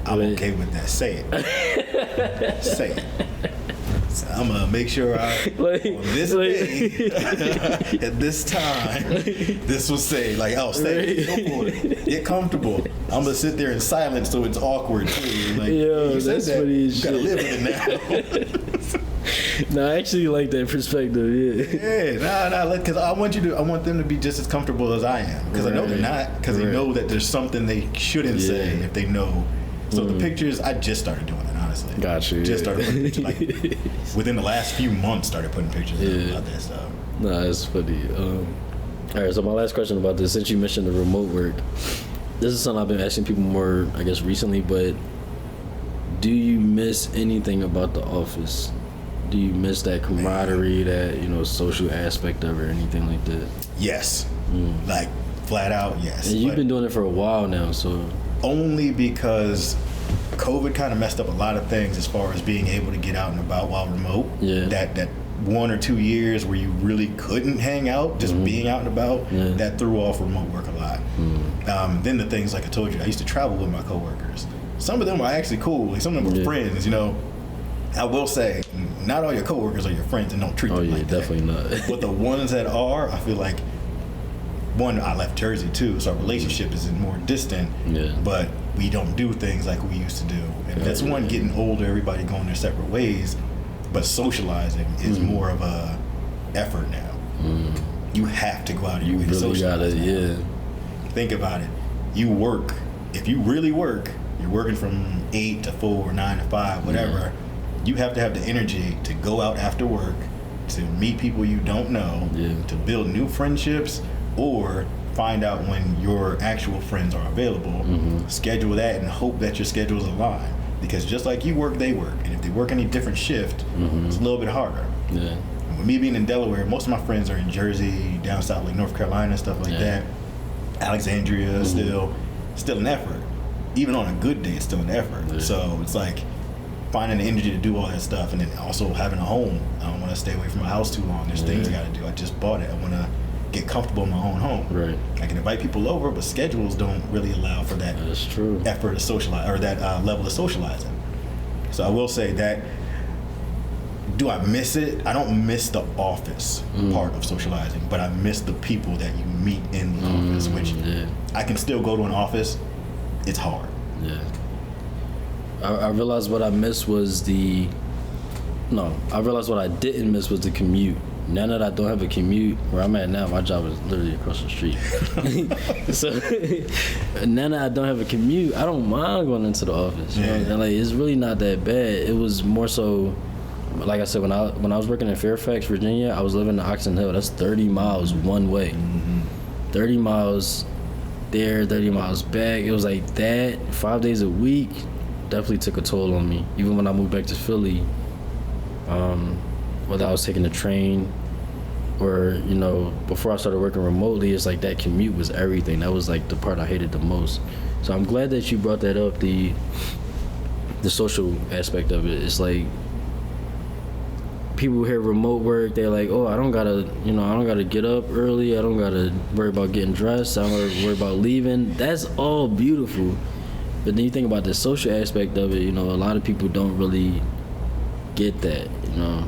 [SPEAKER 2] I'm okay with that. Say it. Say it. So I'm gonna make sure on this day at this time this will say say it. Go for it. Get comfortable. I'm gonna sit there in silence so it's awkward too. Like,
[SPEAKER 1] yo, that's funny as shit.
[SPEAKER 2] You gotta live with it now.
[SPEAKER 1] No, I actually like that perspective.
[SPEAKER 2] Yeah, because I want them to be just as comfortable as I am. Because I know they're not. Because they know that there's something they shouldn't say if they know. So the pictures, I just started doing it, honestly.
[SPEAKER 1] Gotcha.
[SPEAKER 2] Just started putting pictures, like within the last few months, started putting pictures about that stuff.
[SPEAKER 1] Nah, it's funny. All right, so my last question about this, since you mentioned the remote work, this is something I've been asking people more, I guess, recently, but do you miss anything about the office? Do you miss that camaraderie, that, you know, social aspect of it or anything like that?
[SPEAKER 2] Yes. Like, flat out, yes.
[SPEAKER 1] And you've been doing it for a while now, so...
[SPEAKER 2] Only because COVID kind of messed up a lot of things as far as being able to get out and about while remote.
[SPEAKER 1] Yeah.
[SPEAKER 2] That 1 or 2 years where you really couldn't hang out, just being out and about, that threw off remote work a lot. Then the things, like I told you, I used to travel with my coworkers. Some of them were actually cool. Like, some of them were friends, you know. I will say, not all your coworkers are your friends, and don't treat them like that.
[SPEAKER 1] Definitely not.
[SPEAKER 2] But the ones that are, I feel like, one, I left Jersey too, so our relationship is more distant. Yeah. But we don't do things like we used to do, and that's one, getting older, everybody going their separate ways. But socializing is more of a effort now. You have to go out of your way to socialize. Think about it. You work. If you really work, you're working from 8 to 4, 9 to 5, whatever. You have to have the energy to go out after work, to meet people you don't know, to build new friendships, or find out when your actual friends are available. Schedule that and hope that your schedules align. Because just like you work, they work. And if they work any different shift, it's a little bit harder. Yeah. And with me being in Delaware, most of my friends are in Jersey, down south, like North Carolina, stuff like that. Alexandria, still an effort. Even on a good day, it's still an effort. So it's like finding the energy to do all that stuff, and then also having a home. I don't want to stay away from my house too long. There's things I got to do. I just bought it. I want to get comfortable in my own home. Right. I can invite people over, but schedules don't really allow for that. That's true. Effort to socialize, or that level of socializing. So I will say that. Do I miss it? I don't miss the office part of socializing, but I miss the people that you meet in the office, which I can still go to an office. It's hard. Yeah.
[SPEAKER 1] I realized what I missed was I realized what I didn't miss was the commute. Now that I don't have a commute, where I'm at now, my job is literally across the street. So now that I don't have a commute, I don't mind going into the office. You know? And like, it's really not that bad. It was more so, like I said, when I was working in Fairfax, Virginia, I was living in Oxon Hill. That's 30 miles one way. 30 miles there, 30 miles back. It was like that 5 days a week. Definitely took a toll on me. Even when I moved back to Philly, whether I was taking the train or, you know, before I started working remotely, it's like that commute was everything. That was like the part I hated the most. So I'm glad that you brought that up, the the social aspect of it. It's like people hear remote work, they're like, oh, I don't gotta get up early, I don't gotta worry about getting dressed, I don't gotta worry about leaving. That's all beautiful, but then you think about the social aspect of it, you know, a lot of people don't really get that, you know.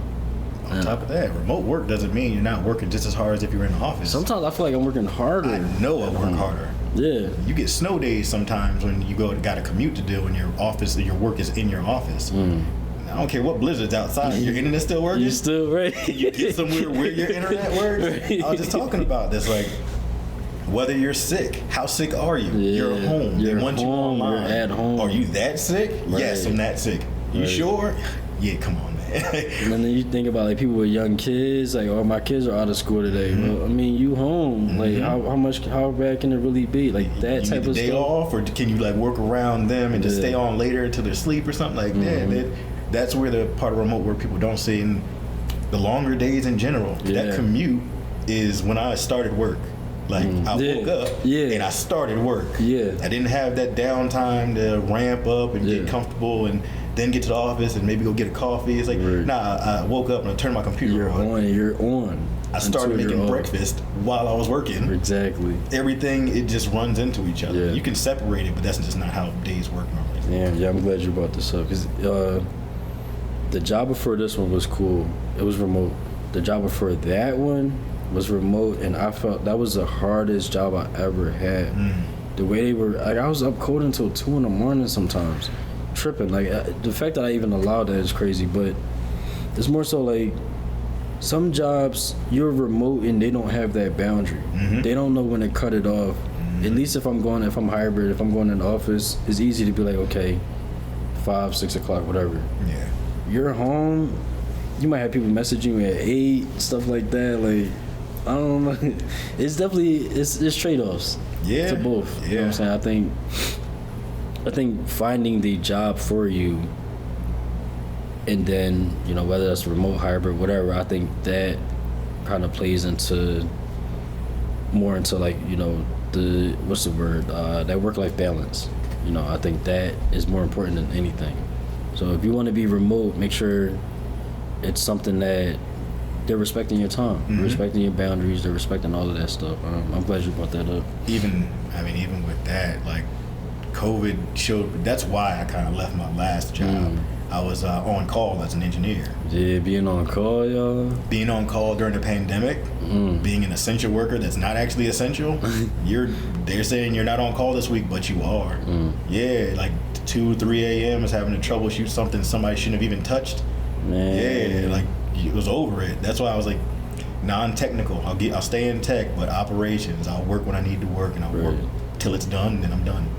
[SPEAKER 2] On top of that, remote work doesn't mean you're not working just as hard as if you're in the office.
[SPEAKER 1] Sometimes I feel like I'm working harder.
[SPEAKER 2] I know I work harder.
[SPEAKER 1] Yeah.
[SPEAKER 2] You get snow days sometimes when you got a commute to do and your work is in your office. I don't care what blizzard's outside. Your internet still working?
[SPEAKER 1] You still right.
[SPEAKER 2] Can you get somewhere where your internet works? Right. I was just talking about this, like, whether you're sick, how sick are you?
[SPEAKER 1] Yeah.
[SPEAKER 2] You're home. They want you online.
[SPEAKER 1] You're at home.
[SPEAKER 2] Are you that sick?
[SPEAKER 1] Right.
[SPEAKER 2] Yes, I'm that sick. You sure? Yeah, come on, man.
[SPEAKER 1] And then you think about like people with young kids, like, oh, my kids are out of school today. Well, I mean, you home. Like, how bad can it really be? Like that
[SPEAKER 2] you
[SPEAKER 1] type
[SPEAKER 2] need
[SPEAKER 1] of
[SPEAKER 2] day
[SPEAKER 1] stuff.
[SPEAKER 2] off, or can you like work around them and just stay on later until they're asleep or something like that? That's where the part of remote work people don't see. And the longer days in general, that commute is when I started work. Like, I woke up and I started work. Yeah. I didn't have that downtime to ramp up and get comfortable and then get to the office and maybe go get a coffee. It's like, nah, I woke up and I turned my computer on.
[SPEAKER 1] You're on.
[SPEAKER 2] I started making breakfast while I was working.
[SPEAKER 1] Exactly.
[SPEAKER 2] Everything, it just runs into each other.
[SPEAKER 1] Yeah.
[SPEAKER 2] You can separate it, but that's just not how days work normally.
[SPEAKER 1] Yeah, I'm glad you brought this up, because the job before this one was cool. It was remote. The job before that one was remote, and I felt that was the hardest job I ever had. The way they were, like, I was up coding until 2 a.m. sometimes, tripping. Like, the fact that I even allowed that is crazy, but it's more so like some jobs you're remote and they don't have that boundary. They don't know when to cut it off. At least if I'm hybrid, if I'm going in the office, it's easy to be like, okay, 5, 6 o'clock, whatever. Yeah. You're home, you might have people messaging you at 8, stuff like that. Like, I don't know. It's definitely, it's trade-offs to both. You know what I'm saying? I think finding the job for you, and then, you know, whether that's remote, hybrid, whatever, I think that kind of plays more into like, you know, that work-life balance. You know, I think that is more important than anything. So if you want to be remote, make sure it's something that they're respecting your time, respecting your boundaries, they're respecting all of that stuff. I'm glad you brought that up.
[SPEAKER 2] Even with that, like, COVID showed, that's why I kind of left my last job. I was on call as an engineer.
[SPEAKER 1] Yeah, being on call, y'all.
[SPEAKER 2] Being on call during the pandemic, being an essential worker that's not actually essential. They're saying you're not on call this week, but you are. Yeah, like 2, 3 a.m. is having to troubleshoot something somebody shouldn't have even touched. Man. Yeah, like, it was over it. That's why I was like, non-technical. I'll stay in tech, but operations, I'll work when I need to work, and I'll work till it's done, and then I'm done.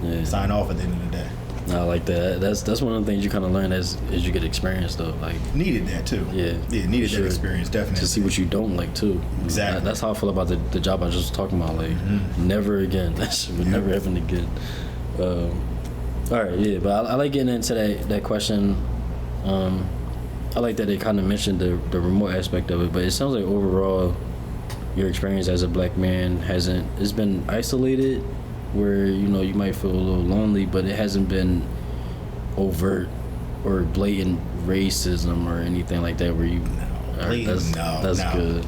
[SPEAKER 2] Yeah. Sign off at the end of the day.
[SPEAKER 1] I like that. That's one of the things you kind of learn as you get experience, though. Like,
[SPEAKER 2] needed that too. Yeah, needed that experience, definitely.
[SPEAKER 1] To see what you don't like too.
[SPEAKER 2] Exactly.
[SPEAKER 1] That's how I feel about the job I was just talking about. Like, never again. That shit would never happen again. All right, yeah, but I like getting into that question. I like that they kind of mentioned the remote aspect of it, but it sounds like overall your experience as a black man it's been isolated, where, you know, you might feel a little lonely, but it hasn't been overt or blatant racism or anything like that where you that's good.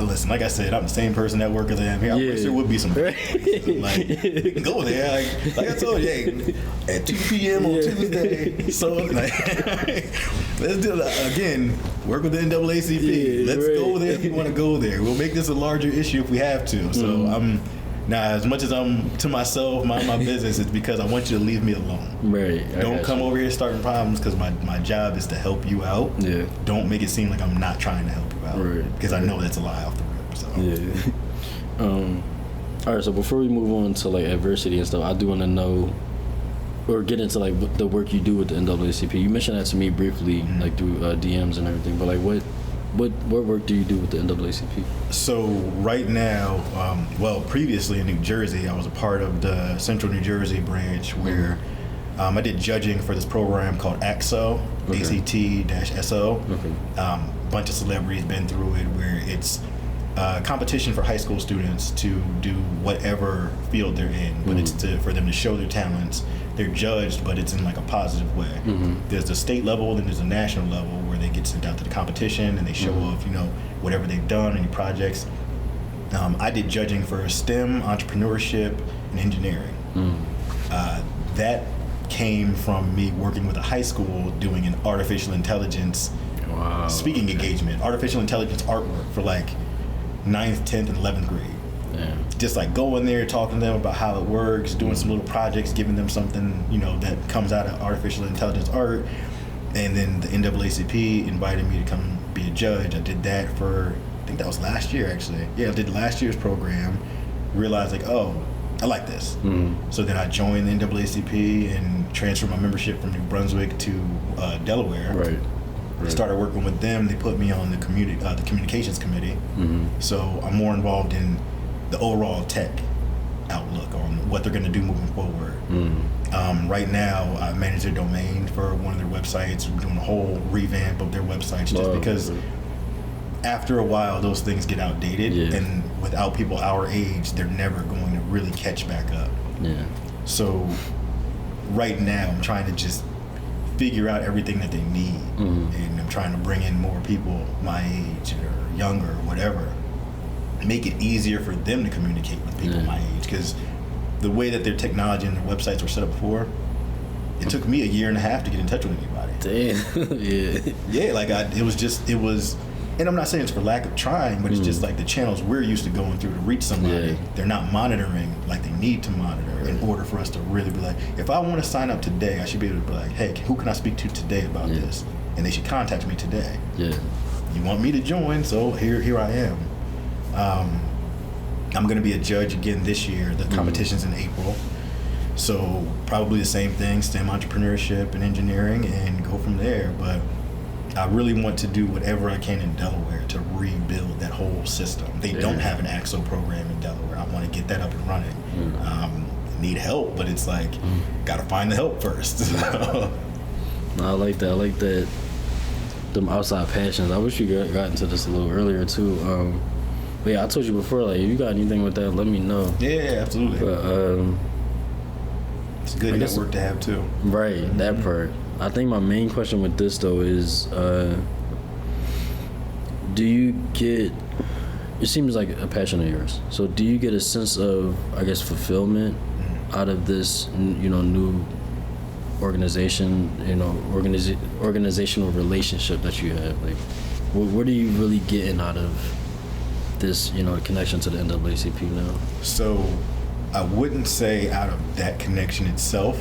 [SPEAKER 2] Listen, like I said, I'm the same person at work as I am here. I wish there would be some like, you can go there, like I told you, at 2 p.m. on Tuesday. So like, let's do it again. Work with the NAACP. Let's go there if you want to go there. We'll make this a larger issue if we have to. So as much as I'm to myself, mind my business, it's because I want you to leave me alone. Right. Don't come over here starting problems, because my job is to help you out. Yeah. Don't make it seem like I'm not trying to help you out. Right. Because I know that's a lie off the rip. So.
[SPEAKER 1] Yeah. All right. So before we move on to like adversity and stuff, I do want to know, or get into like the work you do with the NAACP. You mentioned that to me briefly, like through DMs and everything. But like, what work do you do with the NAACP?
[SPEAKER 2] So right now, previously in New Jersey, I was a part of the Central New Jersey branch where I did judging for this program called ACT-SO, ACT-SO. A bunch of celebrities been through it, where it's competition for high school students to do whatever field they're in, but it's for them to show their talents. They're judged, but it's in like a positive way. There's the state level, then there's a national level where they get sent out to the competition and they show off, whatever they've done, any projects. I did judging for STEM, entrepreneurship, and engineering. That came from me working with a high school doing an artificial intelligence speaking engagement, artificial intelligence artwork for like 9th, 10th, and 11th grade. Yeah. Just like going there, talking to them about how it works, doing some little projects, giving them something, that comes out of artificial intelligence art. And then the NAACP invited me to come be a judge. I did that for, I think that was last year actually. Yeah, I did last year's program, realized like, oh, I like this. So then I joined the NAACP and transferred my membership from New Brunswick to Delaware. Right. Started working with them. They put me on the communications committee. So I'm more involved in the overall tech outlook on what they're going to do moving forward. Right now, I manage their domain for one of their websites. We're doing a whole revamp of their websites just because after a while, those things get outdated, and without people our age, they're never going to really catch back up. So right now, I'm trying to just figure out everything that they need, and I'm trying to bring in more people my age or younger or whatever, make it easier for them to communicate with people my age, because the way that their technology and their websites were set up before, it took me a year and a half to get in touch with anybody.
[SPEAKER 1] Damn.
[SPEAKER 2] Like it was, and I'm not saying it's for lack of trying, but it's just like the channels we're used to going through to reach somebody, they're not monitoring like they need to monitor in order for us to really be like, if I want to sign up today, I should be able to be like, hey, who can I speak to today about this? And they should contact me today. You want me to join, so here I am. I'm going to be a judge again this year. The competition's in April. So probably the same thing, STEM, entrepreneurship, and engineering, and go from there. But I really want to do whatever I can in Delaware to rebuild that whole system. They don't have an AXO program in Delaware. I want to get that up and running. Need help, but it's like, got to find the help first.
[SPEAKER 1] No, I like that. I like that. Them outside passions. I wish you got into this a little earlier too. But yeah, I told you before, like, if you got anything with that, let me know.
[SPEAKER 2] Yeah, absolutely.
[SPEAKER 1] But,
[SPEAKER 2] it's a good network to have too.
[SPEAKER 1] Right, that part. I think my main question with this though is, do you get? It seems like a passion of yours. So, do you get a sense of, I guess, fulfillment out of this, new organization, organizational relationship that you have? Like, what are you really getting out of this, connection to the NAACP now?
[SPEAKER 2] So I wouldn't say out of that connection itself,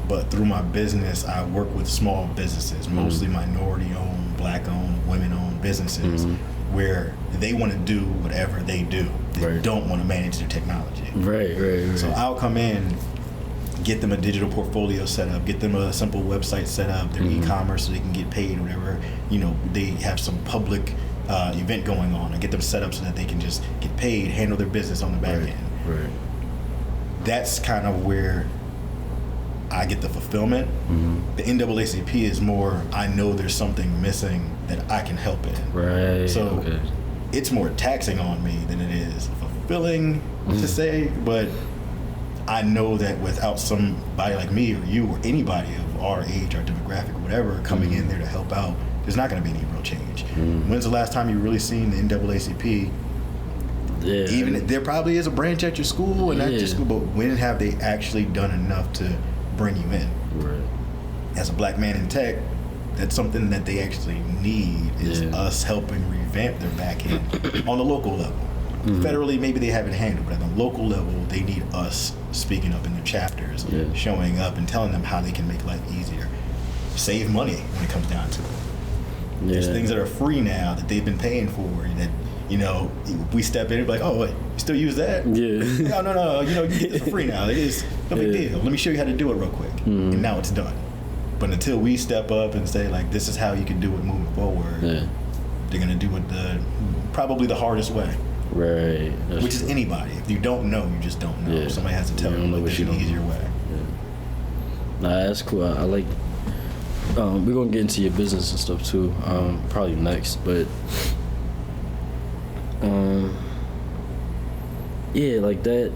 [SPEAKER 2] but through my business, I work with small businesses, mostly minority-owned, black-owned, women-owned businesses, where they want to do whatever they do. They don't want to manage their technology. Right. So I'll come in, get them a digital portfolio set up, get them a simple website set up, their e-commerce so they can get paid, whatever. They have some public event going on, and get them set up so that they can just get paid, handle their business on the back end.
[SPEAKER 1] Right.
[SPEAKER 2] That's kind of where I get the fulfillment. The NAACP is more, I know there's something missing that I can help in.
[SPEAKER 1] Right.
[SPEAKER 2] So it's more taxing on me than it is fulfilling to say, but I know that without somebody like me or you or anybody of our age, our demographic, whatever, coming in there to help out, there's not going to be any real change. When's the last time you really seen the NAACP? Even there probably is a branch at your school and not your school, but when have they actually done enough to bring you in? As a black man in tech, that's something that they actually need is us helping revamp their back end on the local level. Federally, maybe they have it handled, but at the local level, they need us speaking up in their chapters, showing up and telling them how they can make life easier, save money when it comes down to it. There's things that are free now that they've been paying for that, we step in and be like, oh, wait, you still use that? No, you can get this for free now. It is no big deal. Let me show you how to do it real quick. And now it's done. But until we step up and say, like, this is how you can do it moving forward, they're going to do it probably the hardest way.
[SPEAKER 1] Right.
[SPEAKER 2] Which is anybody. If you don't know, you just don't know. Somebody has to tell you, like, there's an easier way.
[SPEAKER 1] Nah, that's cool. I like, we're going to get into your business and stuff too, probably next, but Yeah, like that.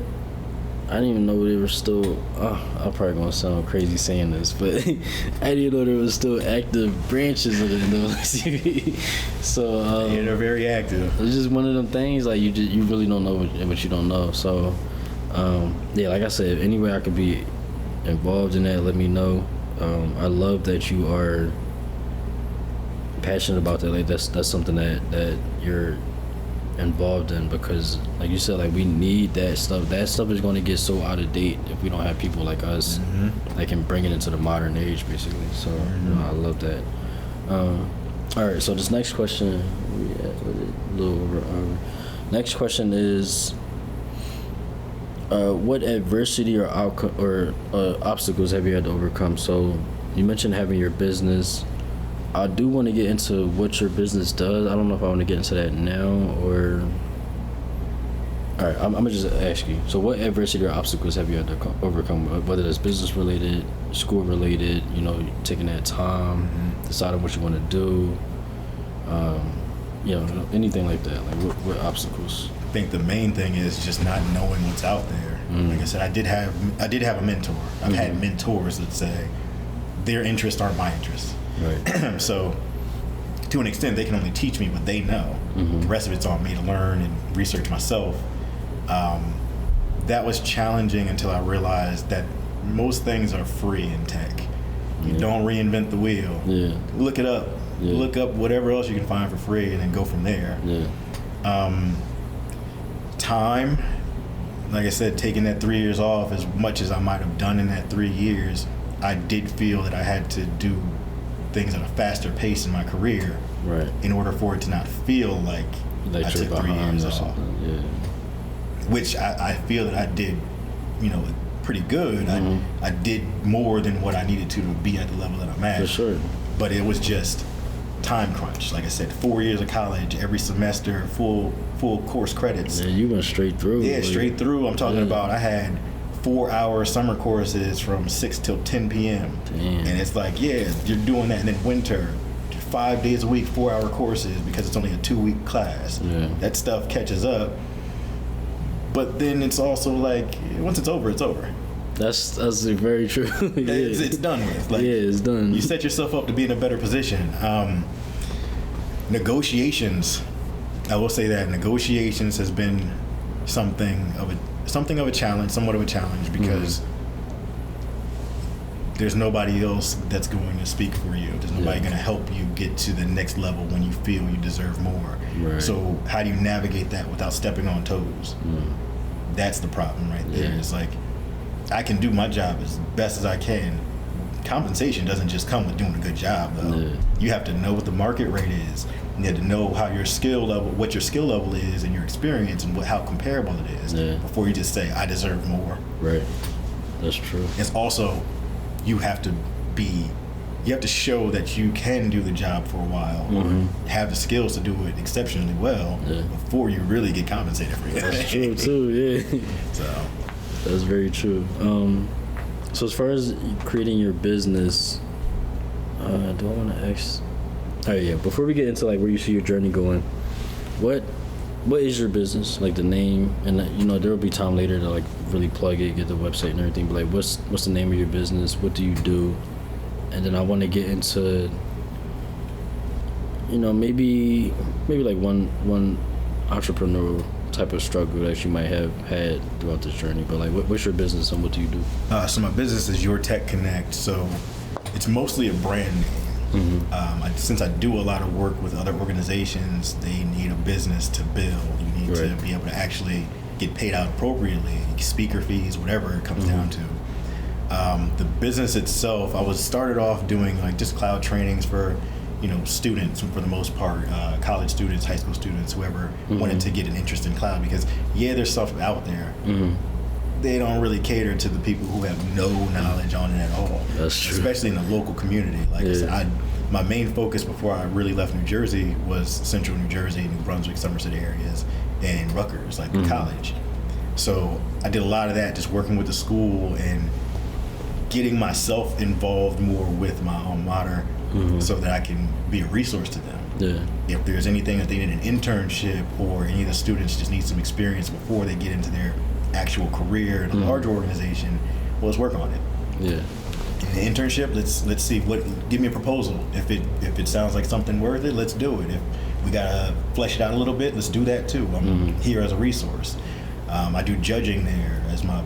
[SPEAKER 1] I didn't even know they were still. I'm probably gonna sound crazy saying this, but I didn't even know there was still active branches of the NAACP. So
[SPEAKER 2] yeah, they're very active.
[SPEAKER 1] It's just one of them things. Like you really don't know what you don't know. So yeah, like I said, any way I could be involved in that, let me know. I love that you are passionate about that. Like that's something that you're involved in, because like you said, like we need that stuff. That stuff is going to get so out of date if we don't have people like us that can bring it into the modern age, basically. So you know, I love that. All right, so this next question, a little over. Next question is, what adversity or outcome or obstacles have you had to overcome? So you mentioned having your business. I do want to get into what your business does. I don't know if I want to get into that now or... All right, I'm going to just ask you. So what adversity or obstacles have you had to overcome, whether it's business-related, school-related, you know, taking that time, deciding what you want to do, you know, anything like that? Like what obstacles?
[SPEAKER 2] I think the main thing is just not knowing what's out there. Like I said, I did have a mentor. I've had mentors that say their interests aren't my interests. Right. So, to an extent, they can only teach me what they know. The rest of it's on me to learn and research myself. That was challenging until I realized that most things are free in tech. You don't reinvent the wheel. Look it up. Look up whatever else you can find for free and then go from there. Time, like I said, taking that 3 years off, as much as I might have done in that 3 years, I did feel that I had to do things at a faster pace in my career, in order for it to not feel like I took 3 years off. Which I feel that I did, you know, pretty good. I did more than what I needed to be at the level that I'm at.
[SPEAKER 1] For sure.
[SPEAKER 2] But it was just time crunch. Like I said, 4 years of college, every semester, full course credits.
[SPEAKER 1] Yeah, you went straight through.
[SPEAKER 2] Yeah, straight through. I'm talking about I had 4-hour summer courses from 6 till 10 p.m.
[SPEAKER 1] Damn.
[SPEAKER 2] And it's like, yeah, you're doing that. And then winter, 5 days a week, 4-hour courses because it's only a 2-week class. That stuff catches up. But then it's also like, once it's over, it's over.
[SPEAKER 1] That's very true.
[SPEAKER 2] It's done with. Like,
[SPEAKER 1] it's done.
[SPEAKER 2] You set yourself up to be in a better position. Negotiations, I will say that negotiations has been something of a challenge, somewhat of a challenge, because there's nobody else that's going to speak for you. There's nobody going to help you get to the next level when you feel you deserve more. So how do you navigate that without stepping on toes? That's the problem right there. It's like, I can do my job as best as I can. Compensation doesn't just come with doing a good job, though. You have to know what the market rate is. You have to know how your skill level, what your skill level is, and your experience, and how comparable it is, before you just say, I deserve more. Right.
[SPEAKER 1] That's true.
[SPEAKER 2] It's also, you have to show that you can do the job for a while, or have the skills to do it exceptionally well, before you really get compensated for it.
[SPEAKER 1] That's true too.
[SPEAKER 2] So
[SPEAKER 1] that's very true. So as far as creating your business, do I want to ask? Oh yeah. Before we get into like where you see your journey going, what is your business? Like the name, and you know there will be time later to like really plug it, get the website and everything. But like, what's the name of your business? What do you do? And then I want to get into, you know, maybe like one entrepreneurial type of struggle that you might have had throughout this journey. But like, what's your business and what do you do?
[SPEAKER 2] So my business is Your Tech Connect. So it's mostly a brand name. Since I do a lot of work with other organizations, they need a business to build. You need to be able to actually get paid out appropriately, speaker fees, whatever it comes down to. The business itself, I started off doing like just cloud trainings for, you know, students for the most part, college students, high school students, whoever wanted to get an interest in cloud, because there's stuff out there. They don't really cater to the people who have no knowledge on it at all.
[SPEAKER 1] That's true.
[SPEAKER 2] Especially in the local community. Like I said, my main focus before I really left New Jersey was central New Jersey, New Brunswick, Somerset areas, and Rutgers, like the college. So I did a lot of that, just working with the school and getting myself involved more with my alma mater, so that I can be a resource to them.
[SPEAKER 1] Yeah.
[SPEAKER 2] If there's anything that they need an internship, or any of the students just need some experience before they get into their actual career in a larger organization, well, let's work on it.
[SPEAKER 1] Yeah.
[SPEAKER 2] In the internship, let's see give me a proposal. If it sounds like something worth it, let's do it. If we gotta flesh it out a little bit, let's do that too. I'm here as a resource. I do judging there as my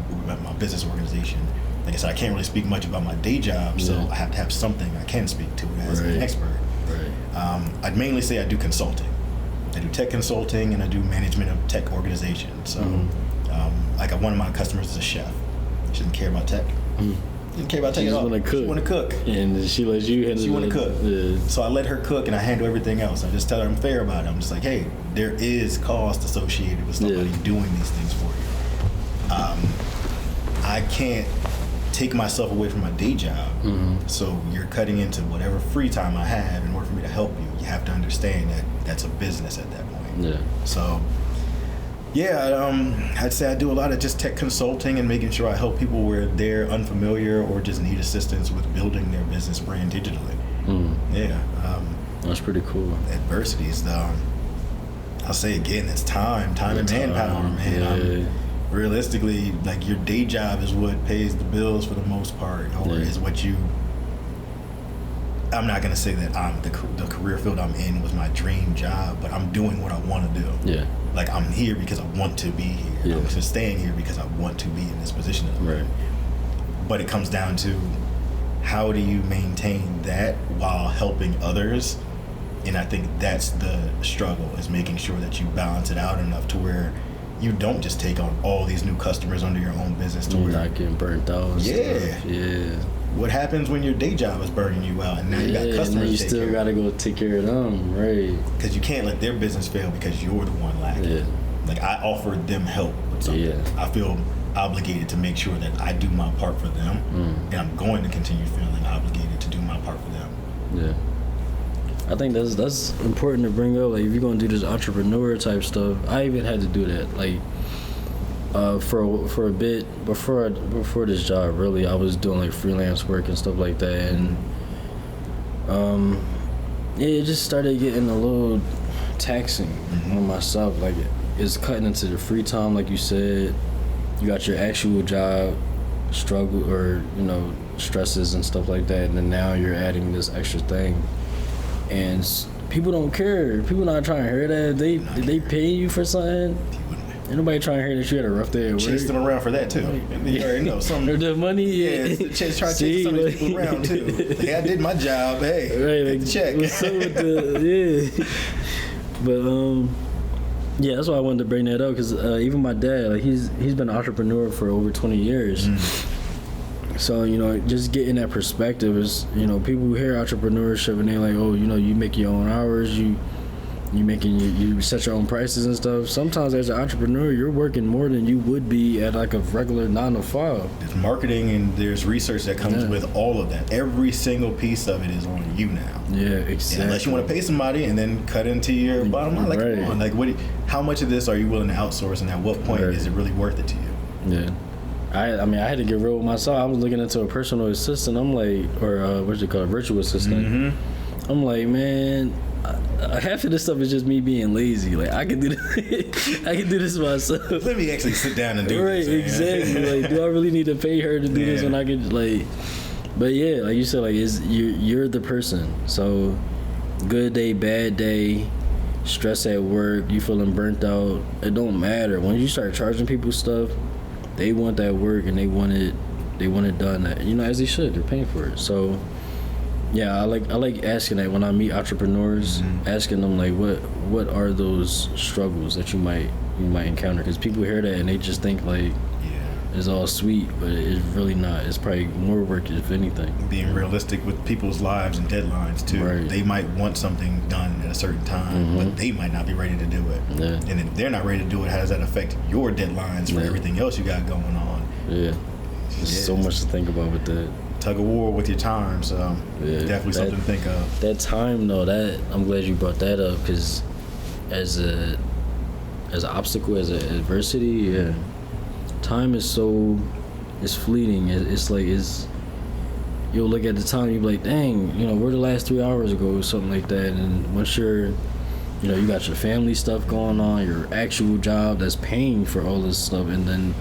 [SPEAKER 2] business organization. Like I said, I can't really speak much about my day job, so I have to have something I can speak to as an expert.
[SPEAKER 1] Right.
[SPEAKER 2] I'd mainly say I do consulting. I do tech consulting, and I do management of tech organizations. So, like one of my customers is a chef. She doesn't care about tech. Didn't care about tech at all. She want to cook.
[SPEAKER 1] And she lets you handle it.
[SPEAKER 2] She want to cook. Yeah. So I let her cook, and I handle everything else. I just tell her I'm fair about it. I'm just like, hey, there is cost associated with somebody doing these things for you. I can't take myself away from my day job. So you're cutting into whatever free time I have in order for me to help you. You have to understand that that's a business at that point.
[SPEAKER 1] Yeah.
[SPEAKER 2] So, yeah, I'd say I do a lot of just tech consulting and making sure I help people where they're unfamiliar or just need assistance with building their business brand digitally. Yeah.
[SPEAKER 1] That's pretty cool.
[SPEAKER 2] Adversity is I'll say again, it's time and manpower, man. Realistically, like, your day job is what pays the bills for the most part, or is what you. I'm not gonna say that the career field I'm in was my dream job, but I'm doing what I want to do.
[SPEAKER 1] Yeah.
[SPEAKER 2] Like, I'm here because I want to be here.
[SPEAKER 1] Yeah.
[SPEAKER 2] I'm just staying here because I want to be in this position.
[SPEAKER 1] Right.
[SPEAKER 2] But it comes down to, how do you maintain that while helping others? And I think that's the struggle, is making sure that you balance it out enough to where you don't just take on all these new customers under your own business to where
[SPEAKER 1] you're not getting burnt out.
[SPEAKER 2] Yeah. What happens when your day job is burning you out, and now you got customers?
[SPEAKER 1] And you still got to go take care of them, right?
[SPEAKER 2] Because you can't let their business fail because you're the one lacking.
[SPEAKER 1] Yeah.
[SPEAKER 2] Like, I offered them help with something. Yeah. I feel obligated to make sure that I do my part for them, and I'm going to continue feeling obligated to do my part for them.
[SPEAKER 1] Yeah. I think that's important to bring up. Like, if you're gonna do this entrepreneur type stuff, I even had to do that. Like, for a bit before this job, really, I was doing like freelance work and stuff like that, and it just started getting a little taxing on myself. Like, it's cutting into the free time, like you said. You got your actual job struggle, or stresses and stuff like that, and then now you're adding this extra thing. And people don't care. People not trying to hear that. They pay you for something. Ain't nobody trying to hear that you had a rough day at work.
[SPEAKER 2] Chase them around for that too. You already know some.
[SPEAKER 1] Or the money.
[SPEAKER 2] Yeah, try to chase some of these people around too. Hey, I did my job. Hey,
[SPEAKER 1] right,
[SPEAKER 2] like, check.
[SPEAKER 1] What's up with the, But yeah, that's why I wanted to bring that up, because even my dad, like, he's been an entrepreneur for over 20 years. So, just getting that perspective is, people who hear entrepreneurship and they're like, oh, you make your own hours, you set your own prices and stuff. Sometimes as an entrepreneur, you're working more than you would be at like a regular 9 to 5.
[SPEAKER 2] There's marketing and there's research that comes with all of that. Every single piece of it is on you now.
[SPEAKER 1] Yeah, exactly.
[SPEAKER 2] And unless you want to pay somebody and then cut into your bottom line, like, come on, like, how much of this are you willing to outsource, and at what point is it really worth it to you?
[SPEAKER 1] Yeah. I mean, I had to get real with myself. I was looking into a personal assistant. I'm like, or what's it called, virtual assistant. I'm like, man, half of this stuff is just me being lazy. Like, I can do this. I can do this myself.
[SPEAKER 2] Let me actually sit down and do this.
[SPEAKER 1] Right, exactly. Like, do I really need to pay her to do this when I could, like? But yeah, like you said, like, you're the person. So, good day, bad day, stress at work, you feeling burnt out, it don't matter. When you start charging people stuff, they want that work and they want it done, as they should. They're paying for it. So yeah, I like asking that when I meet entrepreneurs, asking them like, what are those struggles that you might encounter, because people hear that and they just think like it's all sweet, but it's really not. It's probably more work, if anything.
[SPEAKER 2] Being realistic with people's lives and deadlines too.
[SPEAKER 1] Right.
[SPEAKER 2] They might want something done at a certain time, but they might not be ready to do it.
[SPEAKER 1] Yeah.
[SPEAKER 2] And if they're not ready to do it, how does that affect your deadlines for everything else you got going on?
[SPEAKER 1] Yeah. There's so much to think about with that.
[SPEAKER 2] Tug of war with your time, so definitely something to think of.
[SPEAKER 1] That time, though, I'm glad you brought that up, because as an obstacle, as an adversity, time is it's fleeting. It's like you'll look at the time, you'll be like, dang, you know, where the last 3 hours ago or something like that. And once you're, you know, you got your family stuff going on, your actual job that's paying for all this stuff, and then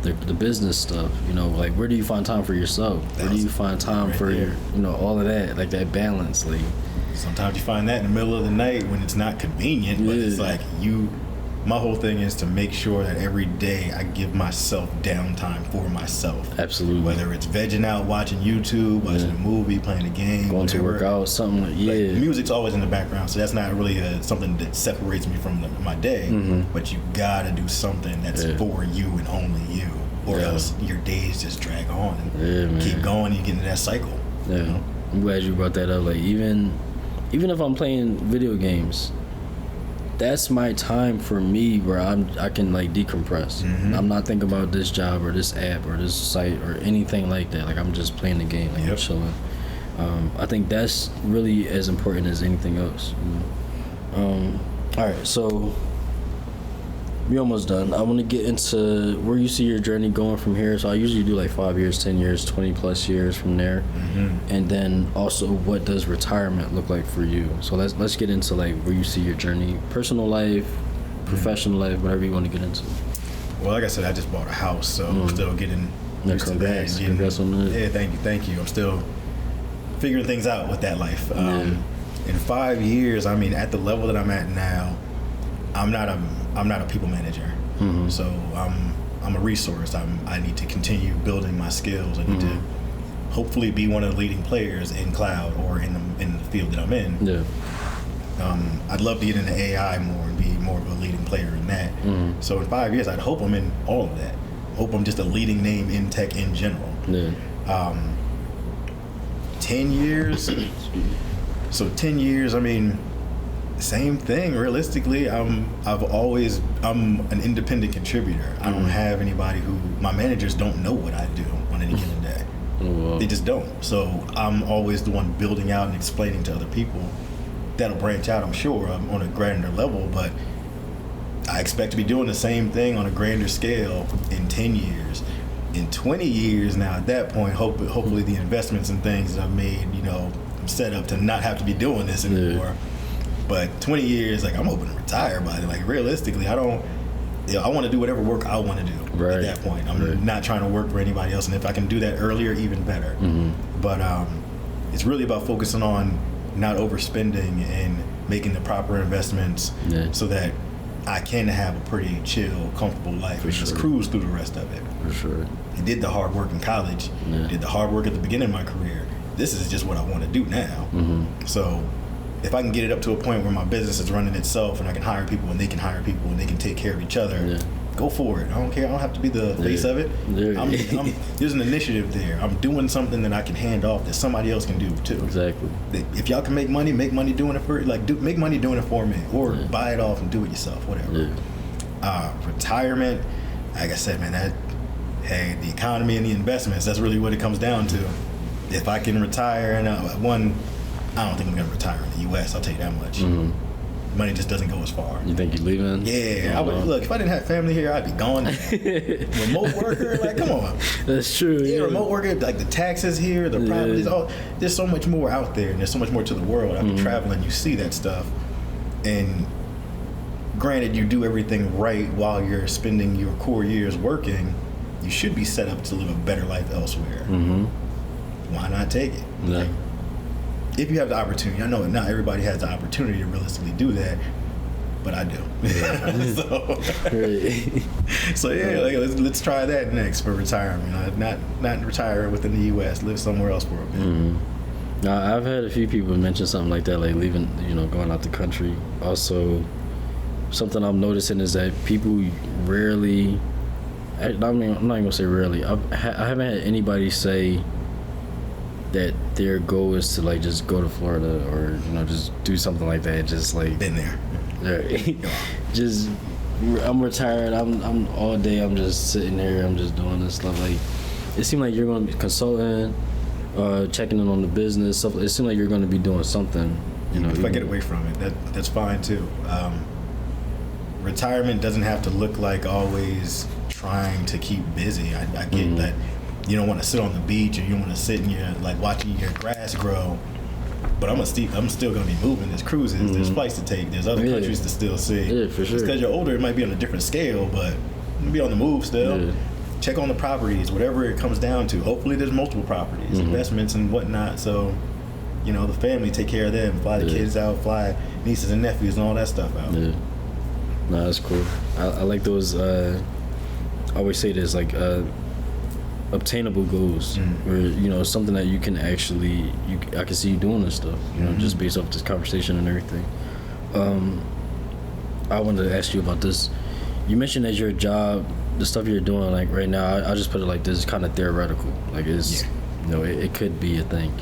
[SPEAKER 1] the business stuff, you know, like, where do you find time for yourself? Where do you find time for your, you know, all of that, like that balance? Like,
[SPEAKER 2] sometimes you find that in the middle of the night when it's not convenient, but it's like my whole thing is to make sure that every day I give myself downtime for myself.
[SPEAKER 1] Absolutely.
[SPEAKER 2] Whether it's vegging out, watching YouTube, watching a movie, playing a game,
[SPEAKER 1] going
[SPEAKER 2] whatever.
[SPEAKER 1] to work out, something like,
[SPEAKER 2] music's always in the background, so that's not really something that separates me from my day. But you gotta do something that's for you and only you, or else your days just drag on and keep going, and you get into that cycle.
[SPEAKER 1] You know? I'm glad you brought that up. Like, even if I'm playing video games, that's my time for me where I can like decompress. I'm not thinking about this job or this app or this site or anything like that. Like, I'm just playing the game, like, I'm chilling. I think that's really as important as anything else. All right, so we almost done. I want to get into where you see your journey going from here. So I usually do like 5 years, 10 years, 20 plus years from there. And then also, what does retirement look like for you? So let's get into like where you see your journey, personal life, professional life, whatever you want to get into.
[SPEAKER 2] Well, like I said, I just bought a house, so I'm still getting used to that.
[SPEAKER 1] Congrats on that.
[SPEAKER 2] Yeah, thank you. I'm still figuring things out with that life. In 5 years, I mean, at the level that I'm at now, I'm not a people manager. So I'm a resource. I need to continue building my skills. I need to hopefully be one of the leading players in cloud or in the field that I'm in. I'd love to get into AI more and be more of a leading player in that. So in 5 years, I'd hope I'm in all of that. Hope I'm just a leading name in tech in general. 10 years. So 10 years, I mean, same thing. Realistically, I'm an independent contributor. I don't have anybody my managers don't know what I do on any given day. They just don't. So I'm always the one building out and explaining to other people. That'll branch out, I'm sure, on a grander level, but I expect to be doing the same thing on a grander scale in 10 years. In 20 years now, at that point, hopefully the investments and things that I've made, you know, I'm set up to not have to be doing this anymore. But 20 years, like, I'm hoping to retire by it. Like, realistically, I want to do whatever work I want to do at that point. I'm not trying to work for anybody else, and if I can do that earlier, even better. But it's really about focusing on not overspending and making the proper investments so that I can have a pretty chill, comfortable life and just cruise through the rest of it.
[SPEAKER 1] For sure.
[SPEAKER 2] I did the hard work in college, did the hard work at the beginning of my career. This is just what I want to do now. So if I can get it up to a point where my business is running itself and I can hire people and they can hire people and they can take care of each other, go for it. I don't care. I don't have to be the face of it. There's an initiative there. I'm doing something that I can hand off that somebody else can do too.
[SPEAKER 1] Exactly.
[SPEAKER 2] If y'all can make money doing it for make money doing it for me, or buy it off and do it yourself, whatever. Retirement, like I said, man, the economy and the investments, that's really what it comes down to. If I can retire, and I don't think I'm going to retire in the U.S., I'll tell you that much. Money just doesn't go as far.
[SPEAKER 1] You think you're leaving?
[SPEAKER 2] Yeah, look, if I didn't have family here, I'd be gone. Remote worker, like, come on.
[SPEAKER 1] That's true.
[SPEAKER 2] Yeah, remote worker, like the taxes here, the properties, there's so much more out there, and there's so much more to the world. After traveling, you see that stuff. And granted, you do everything right while you're spending your core years working, you should be set up to live a better life elsewhere. Why not take it? Like, if you have the opportunity. I know not everybody has the opportunity to realistically do that, but I do. So like, let's try that next for retirement. Not retire within the U.S. Live somewhere else for a bit.
[SPEAKER 1] Now, I've had a few people mention something like that, like leaving, going out the country. Also, something I'm noticing is that people rarely, I'm not even gonna say rarely, I haven't had anybody say that their goal is to like just go to Florida or just do something like that. Just like
[SPEAKER 2] been there.
[SPEAKER 1] Just I'm retired. I'm all day. I'm just sitting here. I'm just doing this stuff. Like it seemed like you're going to be consulting, checking in on the business stuff. It seemed like you're going to be doing something.
[SPEAKER 2] If I get away from it, that's fine too. Retirement doesn't have to look like always trying to keep busy. I get that. you don't want to sit on the beach, or you don't want to sit in your, like, watching your grass grow. But I'm still gonna be moving. There's cruises, there's flights to take, there's other countries to still see.
[SPEAKER 1] Yeah, for sure.
[SPEAKER 2] Because you're older, it might be on a different scale, but you'll be on the move still. Yeah. Check on the properties, whatever it comes down to. Hopefully there's multiple properties, investments and whatnot. So, you know, the family, take care of them, fly the kids out, fly nieces and nephews and all that stuff out.
[SPEAKER 1] Yeah. No, that's cool. I like those, I always say this, like, obtainable goals, where, you know, something that you can actually, I can see you doing this stuff, you know, just based off this conversation and everything. I wanted to ask you about this. You mentioned that your job, the stuff you're doing, like right now, I just put it like this, is kind of theoretical. Like, it's, you know, it could be a thing.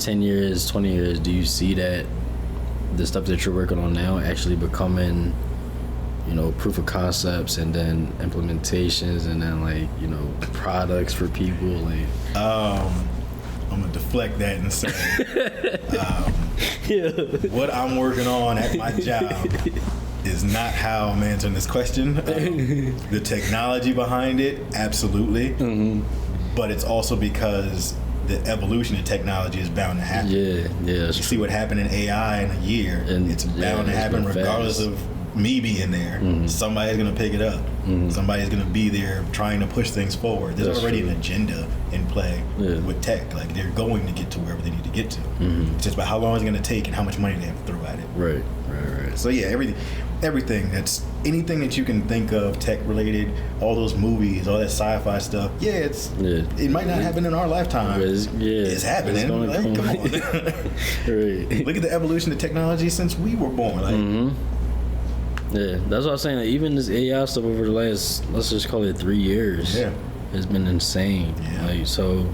[SPEAKER 1] 10 years, 20 years, do you see that the stuff that you're working on now actually becoming, you know, proof of concepts, and then implementations, and then, like, you know, products for people? Like,
[SPEAKER 2] I'm gonna deflect that and say, what I'm working on at my job is not how I'm answering this question. The technology behind it, absolutely, but it's also because the evolution of technology is bound to happen. You see what happened in AI in a year, and it's bound to happen regardless of me being there. Somebody's gonna pick it up. Somebody's gonna be there trying to push things forward. There's already an agenda in play with tech. Like, they're going to get to wherever they need to get to. It's just about how long it's gonna take and how much money they have to throw at it.
[SPEAKER 1] Right.
[SPEAKER 2] So yeah, everything that's anything that you can think of tech related, all those movies, all that sci-fi stuff. It might not happen in our lifetime. It's happening. Like, come on.
[SPEAKER 1] Right.
[SPEAKER 2] Look at the evolution of technology since we were born. Like,
[SPEAKER 1] yeah, that's what I was saying. Like, even this AI stuff over the last, let's just call it 3 years, has been insane. Like, so,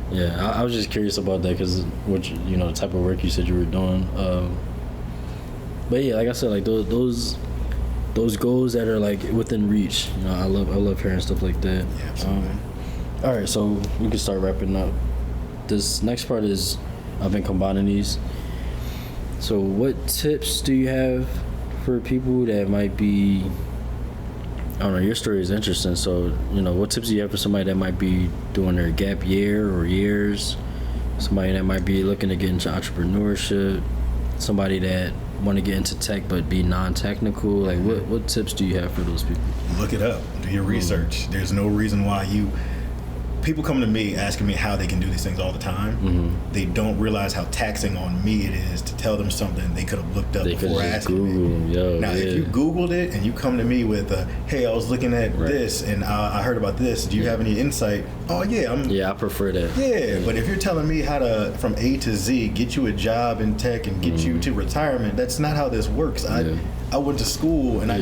[SPEAKER 1] yeah, I was just curious about that, because what you know, the type of work you said you were doing. But yeah, like I said, like those goals that are like within reach. You know, I love hearing stuff like that.
[SPEAKER 2] Yeah, absolutely.
[SPEAKER 1] All right, so we can start wrapping up. This next part is, I've been combining these. So, what tips do you have for people that might be, I don't know, your story is interesting, so, you know, what tips do you have for somebody that might be doing their gap year or years, somebody that might be looking to get into entrepreneurship, somebody that want to get into tech but be non-technical? Like, what tips do you have for those people?
[SPEAKER 2] Look it up, do your research. There's no reason why people come to me asking me how they can do these things all the time. They don't realize how taxing on me it is to tell them something they could have looked up before asking me. If you Googled it and you come to me with, hey, I was looking at this and I heard about this. Do you have any insight? Oh, yeah.
[SPEAKER 1] I prefer that.
[SPEAKER 2] Yeah, but if you're telling me how to, from A to Z, get you a job in tech and get you to retirement, that's not how this works. I went to school and I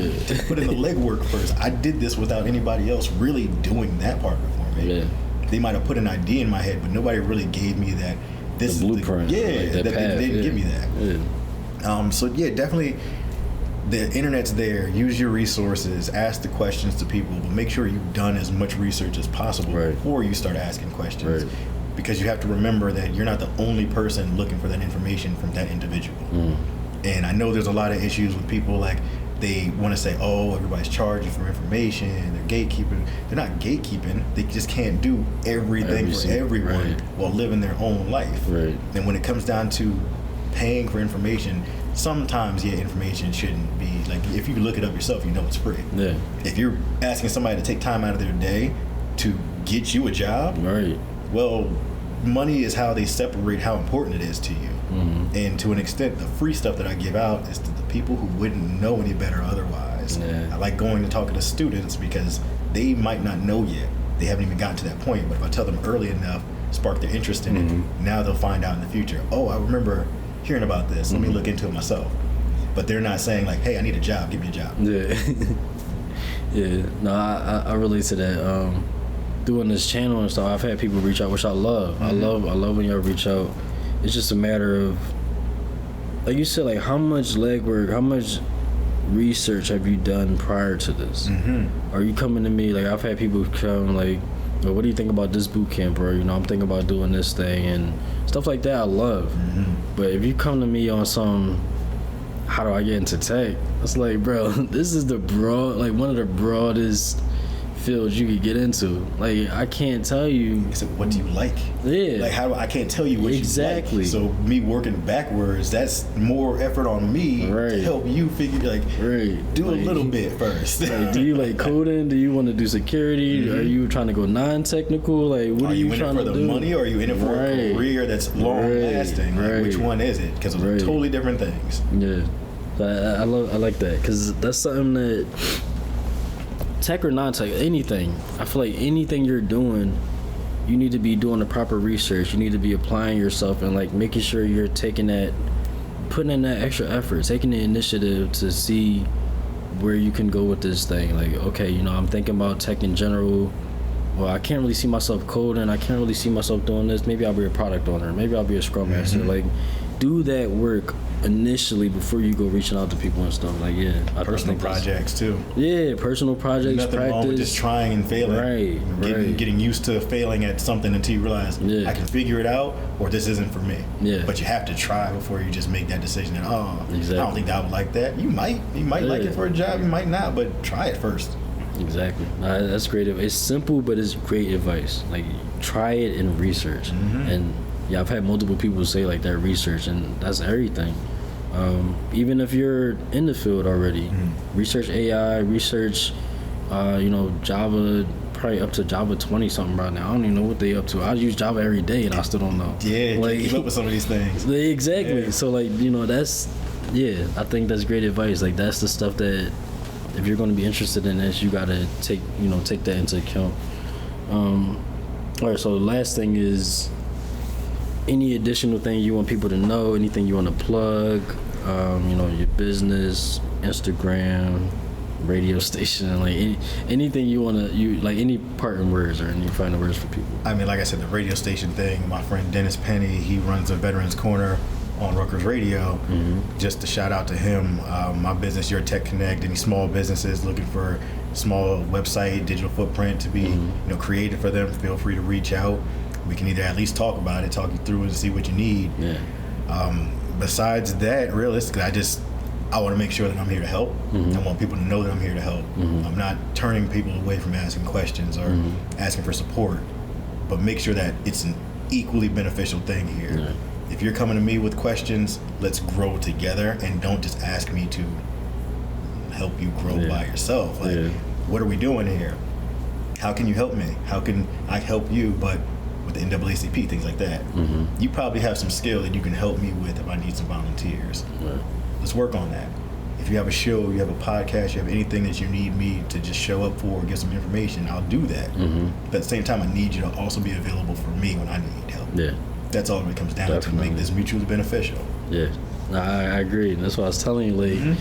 [SPEAKER 2] put in the legwork first. I did this without anybody else really doing that part for me. They might have put an idea in my head, but nobody really gave me that. This
[SPEAKER 1] the blueprint.
[SPEAKER 2] They didn't give me that. So yeah, definitely, the internet's there. Use your resources. Ask the questions to people, but make sure you've done as much research as possible before you start asking questions. Because you have to remember that you're not the only person looking for that information from that individual. And I know there's a lot of issues with people, like, they want to say, oh, everybody's charging for information, they're gatekeeping. They're not gatekeeping, they just can't do everything for everyone while living their own life. And when it comes down to paying for information, sometimes, information shouldn't be, like, if you look it up yourself, you know it's free. If you're asking somebody to take time out of their day to get you a job, well, money is how they separate how important it is to you. And to an extent, the free stuff that I give out is to the people who wouldn't know any better otherwise. I like going and talking to students because they might not know yet. They haven't even gotten to that point. But if I tell them early enough, spark their interest in it, now they'll find out in the future, oh, I remember hearing about this. Let me look into it myself. But they're not saying, like, hey, I need a job. Give me a job.
[SPEAKER 1] No, I relate to that. Doing this channel and stuff, I've had people reach out, which I love. I love when y'all reach out. It's just a matter of, like you said, like, how much legwork, how much research have you done prior to this? Are you coming to me, like, I've had people come, like, well, what do you think about this boot camp, or, you know, I'm thinking about doing this thing and stuff like that. I love. But if you come to me on some, how do I get into tech? It's like, bro, this is the broad, like, one of the broadest fields you could get into. Like, I can't tell you.
[SPEAKER 2] I said, what do you like?
[SPEAKER 1] Yeah.
[SPEAKER 2] Like, I can't tell you what
[SPEAKER 1] exactly.
[SPEAKER 2] you like. So me working backwards, that's more effort on me to help you figure, like, do a little bit first.
[SPEAKER 1] Like, do you like coding? Do you want to do security? Are you trying to go non-technical? Like, what are you trying to do?
[SPEAKER 2] Are you in it for the money, or are you in it for a career that's long-lasting? Like, which one is it? Because those are totally different things.
[SPEAKER 1] Yeah. I like that, because that's something that, tech or non-tech, anything, I feel like anything you're doing, you need to be doing the proper research. You need to be applying yourself and like making sure you're taking that, putting in that extra effort, taking the initiative to see where you can go with this thing. Like, okay, you know, I'm thinking about tech in general. Well, I can't really see myself coding. I can't really see myself doing this. Maybe I'll be a product owner. Maybe I'll be a scrum master. Like, do that work initially before you go reaching out to people and stuff. Like,
[SPEAKER 2] personal projects too.
[SPEAKER 1] Yeah, personal projects.
[SPEAKER 2] Nothing wrong with just trying and failing. Getting used to failing at something until you realize I can figure it out, or this isn't for me. Yeah. But you have to try before you just make that decision. And I don't think I would like that. You might like it for a job. You might not, but try it first.
[SPEAKER 1] Exactly. That's great advice. It's simple, but it's great advice. Like, try it and research. And yeah, I've had multiple people say like that research, and that's everything. Even if you're in the field already, research AI, research, Java, probably up to Java 20 something right now. I don't even know what they up to. I use Java every day, and I still don't know.
[SPEAKER 2] Yeah, like, keep up with some of these things.
[SPEAKER 1] Exactly. Yeah. So like, that's, I think that's great advice. Like, that's the stuff that, if you're going to be interested in this, you got to take that into account. All right, so the last thing is, any additional thing you want people to know, anything you want to plug, your business, Instagram, radio station, like anything you want to, like any parting words or any final words for people.
[SPEAKER 2] I mean, like I said, the radio station thing, my friend Dennis Penny, he runs a Veterans Corner on Rutgers Radio. Just to shout out to him, my business, Your Tech Connect, any small businesses looking for small website, digital footprint to be created for them, feel free to reach out. We can either at least talk about it, talk you through it, and see what you need. Besides that, realistically, I want to make sure that I'm here to help. I want people to know that I'm here to help. I'm not turning people away from asking questions or asking for support, but make sure that it's an equally beneficial thing here. If you're coming to me with questions, let's grow together, and don't just ask me to help you grow by yourself. Like, what are we doing here? How can you help me? How can I help you? But with the NAACP, things like that, you probably have some skill that you can help me with if I need some volunteers. Let's work on that. If you have a show, you have a podcast, you have anything that you need me to just show up for or get some information, I'll do that. But at the same time, I need you to also be available for me when I need help. That's all it comes down to make this mutually beneficial.
[SPEAKER 1] I agree. That's what I was telling you, like,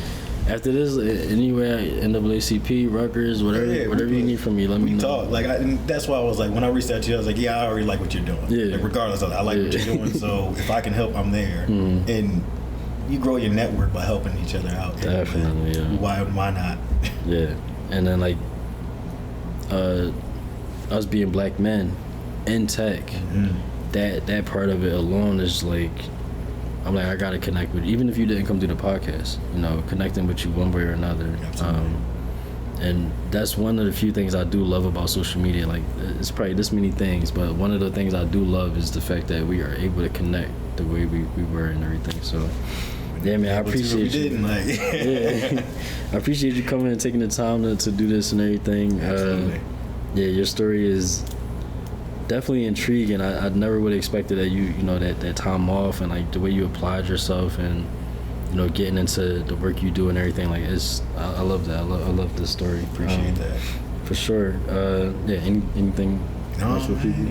[SPEAKER 1] after this, anywhere, NAACP, Rutgers, whatever you need from me, let me know.
[SPEAKER 2] Talk. Like, and that's why I was like, when I reached out to you, I was like, I already like what you're doing. Like, regardless of that, I like what you're doing. So if I can help, I'm there. And you grow your network by helping each other out.
[SPEAKER 1] Definitely,
[SPEAKER 2] Why not?
[SPEAKER 1] And then, like, us being black men in tech, that part of it alone is like, I'm like, I gotta connect with you. Even if you didn't come through the podcast, connecting with you one way or another. And that's one of the few things I do love about social media. Like, it's probably this many things, but one of the things I do love is the fact that we are able to connect the way we were and everything. So, yeah, man, I appreciate you. I appreciate you coming and taking the time to do this and everything.
[SPEAKER 2] Absolutely.
[SPEAKER 1] Your story is definitely intriguing. I never would have expected that that time off and like the way you applied yourself and getting into the work you do and everything. Like, I love that. I love this story.
[SPEAKER 2] Appreciate that
[SPEAKER 1] for sure. Anything else for people?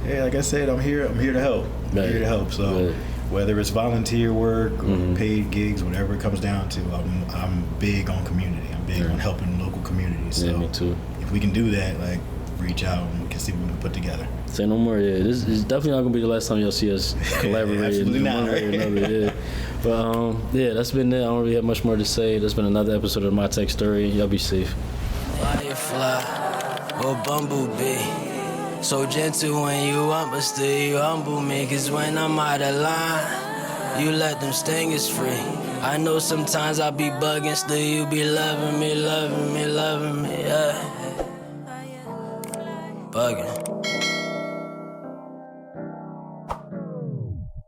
[SPEAKER 2] Like I said, I'm here to help. I'm here to help. So whether it's volunteer work or paid gigs, whatever it comes down to, I'm big on community. I'm big on helping local communities. So
[SPEAKER 1] me too.
[SPEAKER 2] If we can do that, like, reach out and we can see what we can put together.
[SPEAKER 1] Say no more. This is definitely not gonna be the last time y'all see us collaborate.
[SPEAKER 2] Absolutely not.
[SPEAKER 1] One way or another. But that's been it. I don't really have much more to say. That's been another episode of My Tech Story. Y'all be safe. Firefly or bumblebee, so gentle when you want, but still you humble me. 'Cause when I'm out of line, you let them stingers free. I know sometimes I be bugging, still you be loving me, yeah.
[SPEAKER 3] bugging.